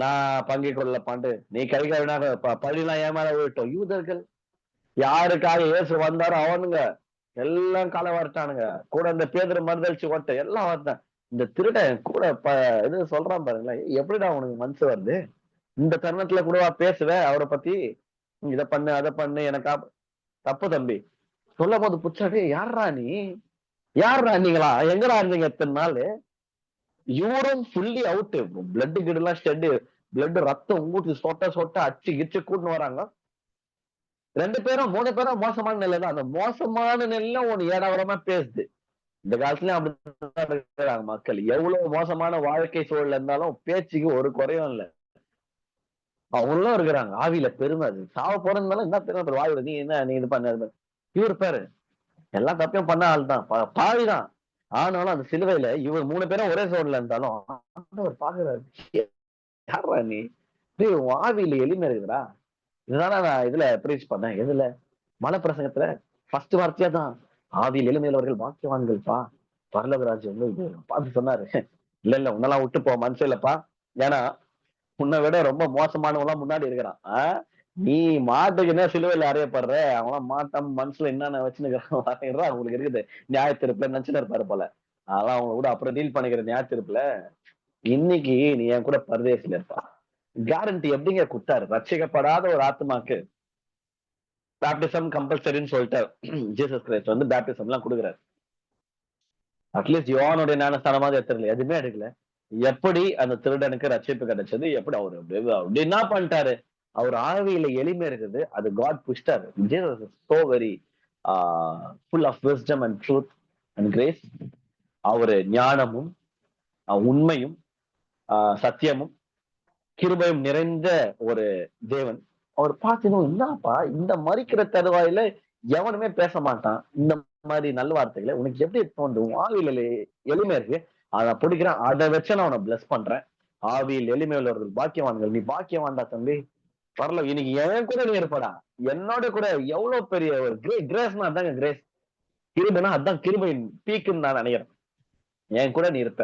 நான் பங்கி கொள்ளப்பாண்டு நீ கை கழுவினாக பழியெல்லாம் ஏமாற விட்டோம். யூதர்கள் யாருக்காக இயேசு வந்தாரோ அவனுங்க எல்லாம் களை வரட்டானுங்க. கூட இந்த பேதர் மறுதளிச்சு ஓட்ட எல்லாம் வரட்டான். இந்த திருடன் கூட இது சொல்றான் பாருங்களேன். எப்படிடா உனக்கு மனசு வருது? இந்த தருணத்துல கூடவா பேசுவ அவரை பத்தி? இத பண்ணு அதை பண்ணு எனக்கா தப்பு தம்பி. சொல்லும் போது புச்சாவே யாரா நீ? யாரா நீங்களா? எங்கடா இருந்தீங்க எத்தனை நாள்? இவரும் ஃபுல்லி அவுட். பிளட் கிட் எல்லாம் ஸ்டெட் பிளட் ரத்தம் ஊற்றி சொட்ட சொட்ட அச்சு கிச்சு கூட்டின்னு வராங்க. 2 பேரும் 3 பேரும் மோசமான நிலை தான். அந்த மோசமான நிலையில ஒண்ணு ஏடாவரமா பேசுது. இந்த காலத்துலயும் அப்படிதான் இருக்கிறாங்க மக்கள். எவ்வளவு மோசமான வாழ்க்கை சூழல் இருந்தாலும் பேச்சுக்கு ஒரு குறையும் இல்லை. அவங்களும் இருக்கிறாங்க. ஆவியில பெருமை அது. சாவ போறதுனால என்ன பெருமை வாய் நீ என்ன நீ இது பண்ண இவர் பேரு எல்லாம் தப்பையும் பண்ண ஆள் தான். பாவிதான். ஆனாலும் அந்த சிலுவையில இவர் 3 பேரும் ஒரே சோர்ல இருந்தாலும் அவர் பாக்குறாரு. யாரா நீ? உன் ஆவியில எளிமை இருக்குதுடா. இதுதானே நான் இதுல பிரீச் பண்ணேன். எதுல? மலைப்பிரசங்கத்துல ஃபர்ஸ்ட் வார்த்தையா தான் ஆவியில் எளிமையுள்ளவர்கள் பாக்கியவான்கள்ப்பா பரலோக ராஜ்யம் இது பார்த்து சொன்னாரு. இல்ல இல்ல உன்னெல்லாம் விட்டு போ மனசு இல்லப்பா. ஏன்னா உன்னை விட ரொம்ப மோசமானவெல்லாம் முன்னாடி இருக்கிறான். நீ மாட்டுக்கு என்ன சிலுவையில அறையப்படுற அவன் மாட்டம் மனசுல என்னென்ன வச்சுன்னு உங்களுக்கு இருக்குது நியாயத்திருப்புல நினைச்சுன்னு இருப்பாரு போல. அதெல்லாம் அவங்க கூட அப்புறம் டீல் பண்ணிக்கிற நியாயத்திருப்புல இன்னைக்கு நீ என் கூட பரதேசில இருப்பா. கேரண்டி எப்படிங்க குத்தாரு? ரட்சிக்கப்படாத ஒரு ஆத்மாக்கு பேப்டிசம் கம்பல்சரின்னு சொல்லிட்டு ஜீசஸ் கிரைஸ்ட் வந்து பேப்டிசம் எல்லாம் கொடுக்குறாரு. அட்லீஸ்ட் யோவானுடைய ஞானஸ்தானமாவது எடுத்துக்கல, எதுவுமே எடுக்கல. எப்படி அந்த திருடனுக்கு ரட்சிப்பு கிடைச்சது? எப்படி அவரு அப்படி என்ன பண்ணிட்டாரு? அவர் ஆவியில எளிமை இருக்குது. அது காட் புஷ்டாரு. Jesus is so very full of wisdom and truth and grace. அவரு ஞானமும் உண்மையும் சத்தியமும் கிருபையும் நிறைந்த ஒரு தேவன். அவர் பார்த்தீங்கன்னா என்னப்பா இந்த மறிக்கிற தருவாயில எவனுமே பேச மாட்டான் இந்த மாதிரி நல்ல வார்த்தைகளை. உனக்கு எப்படி தோன்றும்? ஆவியில எளிமை இருக்கு, அதை பிடிக்கிறேன், அதை வச்சு நான் உன பிளஸ் பண்றேன். ஆவியில் எளிமை உள்ளவர்கள் பாக்கியவான்கள். நீ பாக்கியவான்டா தம்பி. வரல இன்னைக்கு என் கூட நீ இருப்படா. என்னோட கூட எவ்வளவு பெரிய ஒரு கிரேஸ்னா அதாங்க கிரேஸ். கிருபைனா அதான் கிருபையின் பீக்குன்னு நான் நினைக்கிறேன். என் கூட நீ இருப்ப,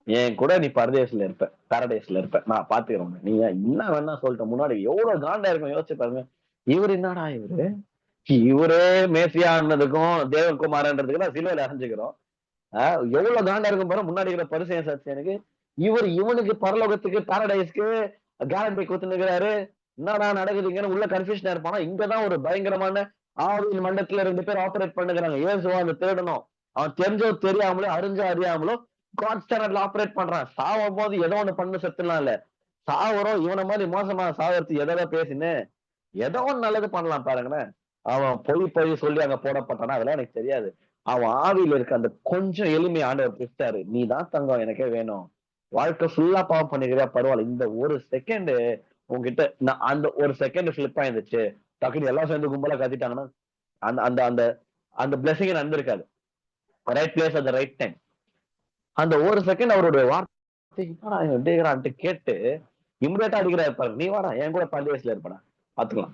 என் கூட நீ பரதேசில இருப்ப, பாரடைஸ்ல இருப்ப, நான் பாத்துக்கிறேன். நீங்க என்ன வேணா சொல்லிட்ட முன்னாடி எவ்வளவு காண்டா இருக்கும் யோசிச்சு பாருங்க. இவர் என்னடா இவரே மேசியானதுக்கும் தேவகுமாரன்றதுக்கு நான் சிலுவையில அறிஞ்சுக்கிறோம். எவ்வளவு காண்டா இருக்கும் பாரு முன்னாடி இருக்கிற பரிசைய சத்தியனுக்கு. இவனுக்கு பரலோகத்துக்கு பாரடைஸ்க்கு கேரண்டி கொடுத்துருக்கிறாரு. என்னடா நடக்குதுங்கன்னு உள்ள கன்ஃபியூஷனா இருப்பானா? இங்கதான் ஒரு பயங்கரமான ஆவியின் மண்டலத்துல 2 பேர் ஆபரேட் பண்ணுகிறாங்க. ஏசுவா அந்த தேடணும். அவன் தெரிஞ்சோ தெரியாமலோ அறிஞ்சோ அறியாமலோ காட் ஸ்டாண்டர்ட்ல ஆபரேட் பண்றான். சாவும் போது ஏதோ ஒண்ணு பண்ணு செத்துலாம் இல்ல. சாவறோம் இவனை மாதிரி மோசமான சாவறது எதோ பேசினு ஏதோ ஒண்ணு நல்லது பண்ணலாம் பாருங்களேன். அவன் பொய் சொல்லி அங்க போடப்பட்டானா அதெல்லாம் எனக்கு தெரியாது. அவன் ஆவியில இருக்க அந்த கொஞ்சம் எளிமை ஆண்டவர் பிடிச்சாரு. நீ தான் தங்கம் எனக்கே வேணும். வாழ்க்கை ஃபுல்லா பாவம் பண்ணிக்கிறியா பரவாயில்ல. இந்த ஒரு செகண்ட் உங்ககிட்ட அந்த ஒரு செகண்ட் ஸ்லிப் ஆயிருந்துச்சு. டக்குனு எல்லாம் சேர்ந்து கும்பலா கத்திட்டாங்கன்னா அந்த அந்த அந்த அந்த பிளஸிங் நடந்திருக்காது. Right place at the right time. அந்த ஒரு செகண்ட் அவருடைய வார்த்தை கேட்டு இமிடியேட்டா அடிக்கிறாரு பாருங்க. நீ வாடா என் கூட 12 வயசுல இருப்படா, பாத்துக்கலாம்,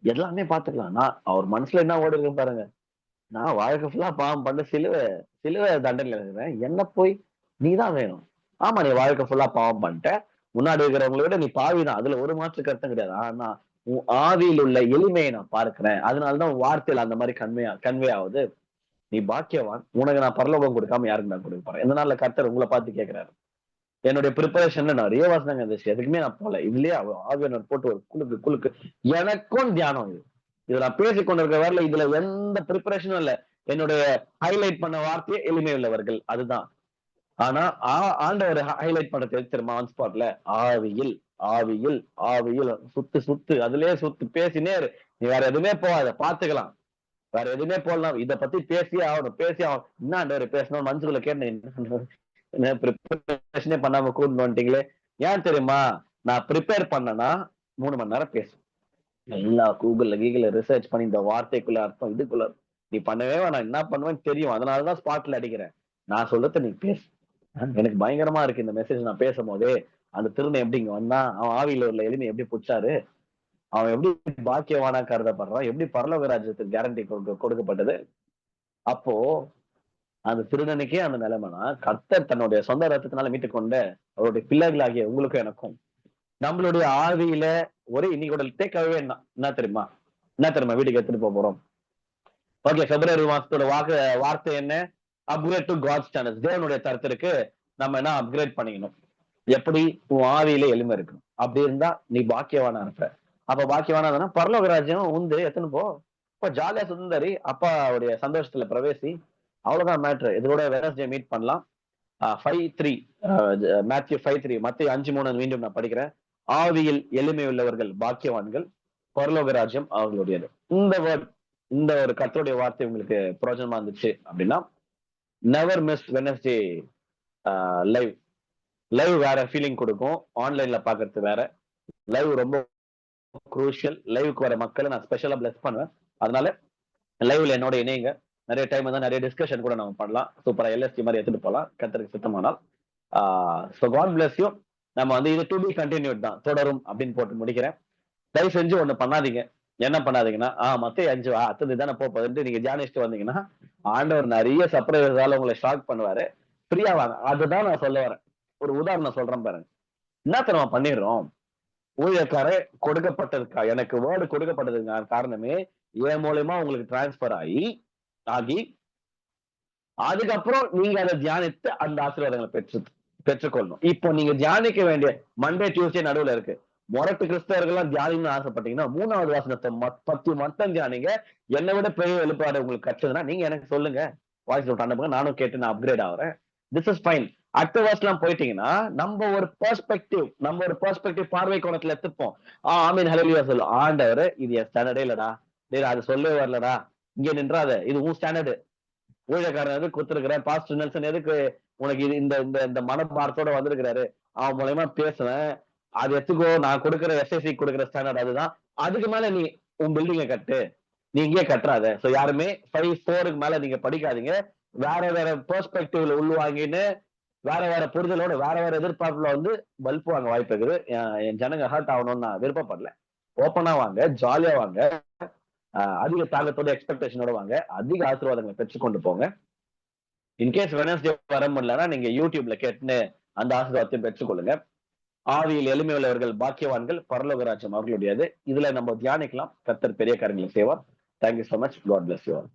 எல்லாமே பாத்துக்கலாம். நான் அவர் மனசுல என்ன ஓடி இருக்கு பாருங்க. நான் வாழ்க்கை ஃபுல்லா பாவம் பண்ண சிலுவை தண்டனையில இருக்கிறேன். என்ன போய் நீதான் வேணும். ஆமா நீ வாழ்க்கை ஃபுல்லா பாவம் பண்ணிட்ட. முன்னாடி இருக்கிறவங்களை விட நீ பாவிதான், அதுல ஒரு மாற்று கருத்தும் கிடையாது. ஆனா உன் ஆவியில் உள்ள எளிமையை நான் பார்க்கிறேன். அதனாலதான் வார்த்தையில அந்த மாதிரி கன்வே ஆகுது. நீ பாக்கியவான். உனக்கு நான் பரலோகம் கொடுக்காம யாருக்கு நான் கொடுக்க போறேன்? எந்த நாள்ல கர்த்தர் உங்களை பார்த்து கேட்கிறாரு. என்னுடைய ப்ரிப்பரேஷன்ல நிறைய வசனங்க இருந்துச்சு, எதுக்குமே நான் போல. இதுலயே ஆவியானவர் போட்டு ஒரு குலுக்கு குலுக்கு. எனக்கும் தியானம் இது. இதுல நான் பேசிக் கொண்டிருக்க வரல, இதுல எந்த ப்ரிப்பரேஷனும் இல்ல. என்னுடைய ஹைலைட் பண்ண வார்த்தையே எளிமை உள்ளவர்கள், அதுதான். ஆனா ஆண்டவர் ஹைலைட் பண்றது எது தெரியுமா? ஆன் ஸ்பாட்ல ஆவியில், ஆவியில், ஆவியில் சுத்து சுத்து, அதுலயே சுத்து, பேசினே இரு. நீ வேற எதுவுமே போகாத, பாத்துக்கலாம். வேற எதுவுமே போடலாம், இத பத்தி பேசியே ஆகணும், பேசி ஆகணும். என்ன ஆண்டவர் பேசணும் மனசுக்குள்ள கேட்டேன். என்ன ப்ரிப்பரேஷனே பண்ணாம கூட்டு வந்துட்டீங்களே. ஏன் தெரியுமா? நான் ப்ரிப்பேர் பண்ணனா 3 மணி நேரம் பேசுவேன். எல்லா கீகுள்ல ரிசர்ச் பண்ணி இந்த வார்த்தைக்குள்ள அர்த்தம், இதுக்குள்ள நீ பண்ணவே வேணாம், என்ன பண்ணுவேன்னு தெரியும். அதனாலதான் ஸ்பாட்ல அடிக்கிறேன். நான் சொல்றத நீ பேசு. எனக்கு பயங்கரமா இருக்கு இந்த மெசேஜ் நான் பேசும்போதே. அந்த திருடன் எப்படி இங்க வந்தான், அவன் ஆவியில உள்ள எளிமை எப்படி புடிச்சாரு, அவன் எப்படி பாக்கியவானா கருதப்படுறான், எப்படி பரலோக ராஜ்யத்துக்கு கேரண்டி கொடுக்கப்பட்டது. அப்போ அந்த திருடனுக்கே அந்த நிலைமைனா, கர்த்தர் தன்னுடைய சொந்த ரத்தத்தினால மீட்டுக் கொண்ட அவருடைய பிள்ளைகளாகிய உங்களுக்கும் எனக்கும் நம்மளுடைய ஆவியில ஒரு இன்னைக்கு டேக் என்ன தெரியுமா? என்ன தெரியுமா வீட்டுக்கு எடுத்துட்டு போறோம்? ஓகே, பிப்ரவரி மாசத்தோட வார்த்தை என்ன? Upgrade to God standards. தேவனுடைய தரத்திற்கு நம்ம என்ன அப்கிரேட் பண்ணிக்கணும். எப்படி? உன் ஆவியில எளிமை இருக்கணும். அப்படி இருந்தா நீ பாக்கியவானா இருப்ப. அப்ப பாக்கியவானா பரலோக ராஜ்யம் உண்டு, எத்தனை போ. இப்ப ஜாலியா சுந்தரி அப்பாவுடைய சந்தோஷத்துல பிரவேசி. அவ்வளவுதான் மேட்ரு. இதோட வெனஸ்டே மீட் பண்ணலாம். 5:3 மேத்யூ 5:3 மத்திய 5:3 மீண்டும் நான் படிக்கிறேன். ஆவியில் எளிமை உள்ளவர்கள் பாக்கியவான்கள், பரலோக ராஜ்யம் அவர்களுடையது. இந்த ஒரு கர்த்தருடைய வார்த்தை உங்களுக்கு பிரயோஜனமா இருந்துச்சு அப்படின்னா, never miss Wednesday live. Live வேற ஃபீலிங் கொடுக்கும், ஆன்லைன்ல பாக்குறது வேற. லைவ் ரொம்ப குரூஷியல். லைவுக்கு வர மக்களை நான் ஸ்பெஷலா பிளஸ் பண்ணுவேன். அதனால லைவ்ல என்னோட இணைங்க. நிறைய டைம் வந்து நிறைய டிஸ்கஷன் கூட நம்ம பண்ணலாம். சூப்பரா எல்எஸ்டி மாதிரி எடுத்துட்டு போகலாம், கர்த்தருக்கு சித்தமானால். So God bless you. நம்ம வந்து இது டு பி கண்டினியூட் தான், தொடரும் அப்படின்னு போட்டு முடிக்கிறேன். தயவு செஞ்சு ஒண்ணு பண்ணாதீங்க. என்ன பண்ணாதீங்கன்னா, மத்த 5 அடுத்தது தானே போகுதுன்ட்டு நீங்க தியானிச்சுட்டு வந்தீங்கன்னா, ஆண்டவர் நிறைய சர்ப்ரைஸால உங்களை ஷாக் பண்ணுவாரு. ஃப்ரீயா வாங்க. அதுதான் நான் சொல்ல வரேன். ஒரு உதாரணம் சொல்றேன் பாருங்க. என்ன தெரியுமா பண்ணிடுறோம்? ஊழியக்காரே கொடுக்கப்பட்டதுக்கா எனக்கு வேர்டு கொடுக்கப்பட்டதுக்கு காரணமே என் மூலயமா உங்களுக்கு டிரான்ஸ்பர் ஆகி அதுக்கப்புறம் நீங்க அதை தியானித்து அந்த ஆசீர்வாதங்களை பெற்றுக்கொள்ளணும். இப்போ நீங்க தியானிக்க வேண்டிய மண்டே டியூஸ்டே நடுவுல இருக்கு. மொரட்டு கிறிஸ்தவர்கள் தியானின்னு ஆசைப்பட்டீங்கன்னா 3வது வசனத்தை பத்தி மட்டும் தியானிங்க. என்னை விட பெரிய வெளிப்பாடு உங்களுக்கு கிடைச்சதுன்னா நீங்க எனக்கு சொல்லுங்க, வாய்ஸ் நோட் அனுப்புங்க, நானும் கேட்டு நான் அப்கிரேட் ஆகிறேன். This is fine. அடுத்த வருஷம் போயிட்டீங்கன்னா நம்ம ஒரு பெர்ஸ்பெக்டிவ் பார்வை கோணத்துல எடுத்துப்போம். ஆமீன் ஹல்லேலூயா சொல்லு. ஆண்டவர் இது என் ஸ்டாண்டர்டே இல்லடா, அது சொல்லவே வரலடா, இங்க நின்றாத, இது உன் ஸ்டாண்டர்டு. ஊழியக்காரன் எதுக்கு கொடுத்திருக்கிற, பாஸ்டர் நெல்சன் எதுக்கு உனக்கு இது இந்த இந்த இந்த மனப்பாரத்தோட வந்திருக்கிறாரு, அவன் மூலயமா பேசுவேன், அது எடுத்துக்கோ. நான் கொடுக்குற எஸ்எஸ்சி கொடுக்குற ஸ்டாண்டர்ட் அதுதான். அதுக்கு மேல நீ உன் பில்டிங்கை கட்டு, நீ இங்கே கட்டுறாத. சோ யாருமே 5-4க்கு மேல நீங்க படிக்காதீங்க. வேற வேற பெர்ஸ்பெக்டிவ்ல உள்வாங்கின்னு வேற புரிதலோட வேற எதிர்பார்ப்புல வந்து பல்ப் வாங்க வாய்ப்பு இருக்குது. என் ஜனங்க ஹர்ட் ஆகணும்னு நான் விருப்பப்படல. ஓப்பனா வாங்க, ஜாலியா வாங்க, அதிக தாக்கத்தோட எக்ஸ்பெக்டேஷனோட வாங்க, அதிக ஆசீர்வாதங்களை பெற்றுக்கொண்டு போங்க. இன்கேஸ் வெனஸ்டே வர முடியலன்னா நீங்க யூடியூப்ல கேட்டுன்னு அந்த ஆசீர்வாதத்தை பெற்றுக்கொள்ளுங்க. ஆவியில் எளிமை உள்ளவர்கள் பாக்கியவான்கள், பரலோக ராஜ்யம் அவர்களுடையது. இதுல நம்ம தியானிக்கலாம். கர்த்தர் பெரிய காரியங்களை செய்வார். Thank you so much. God bless you all.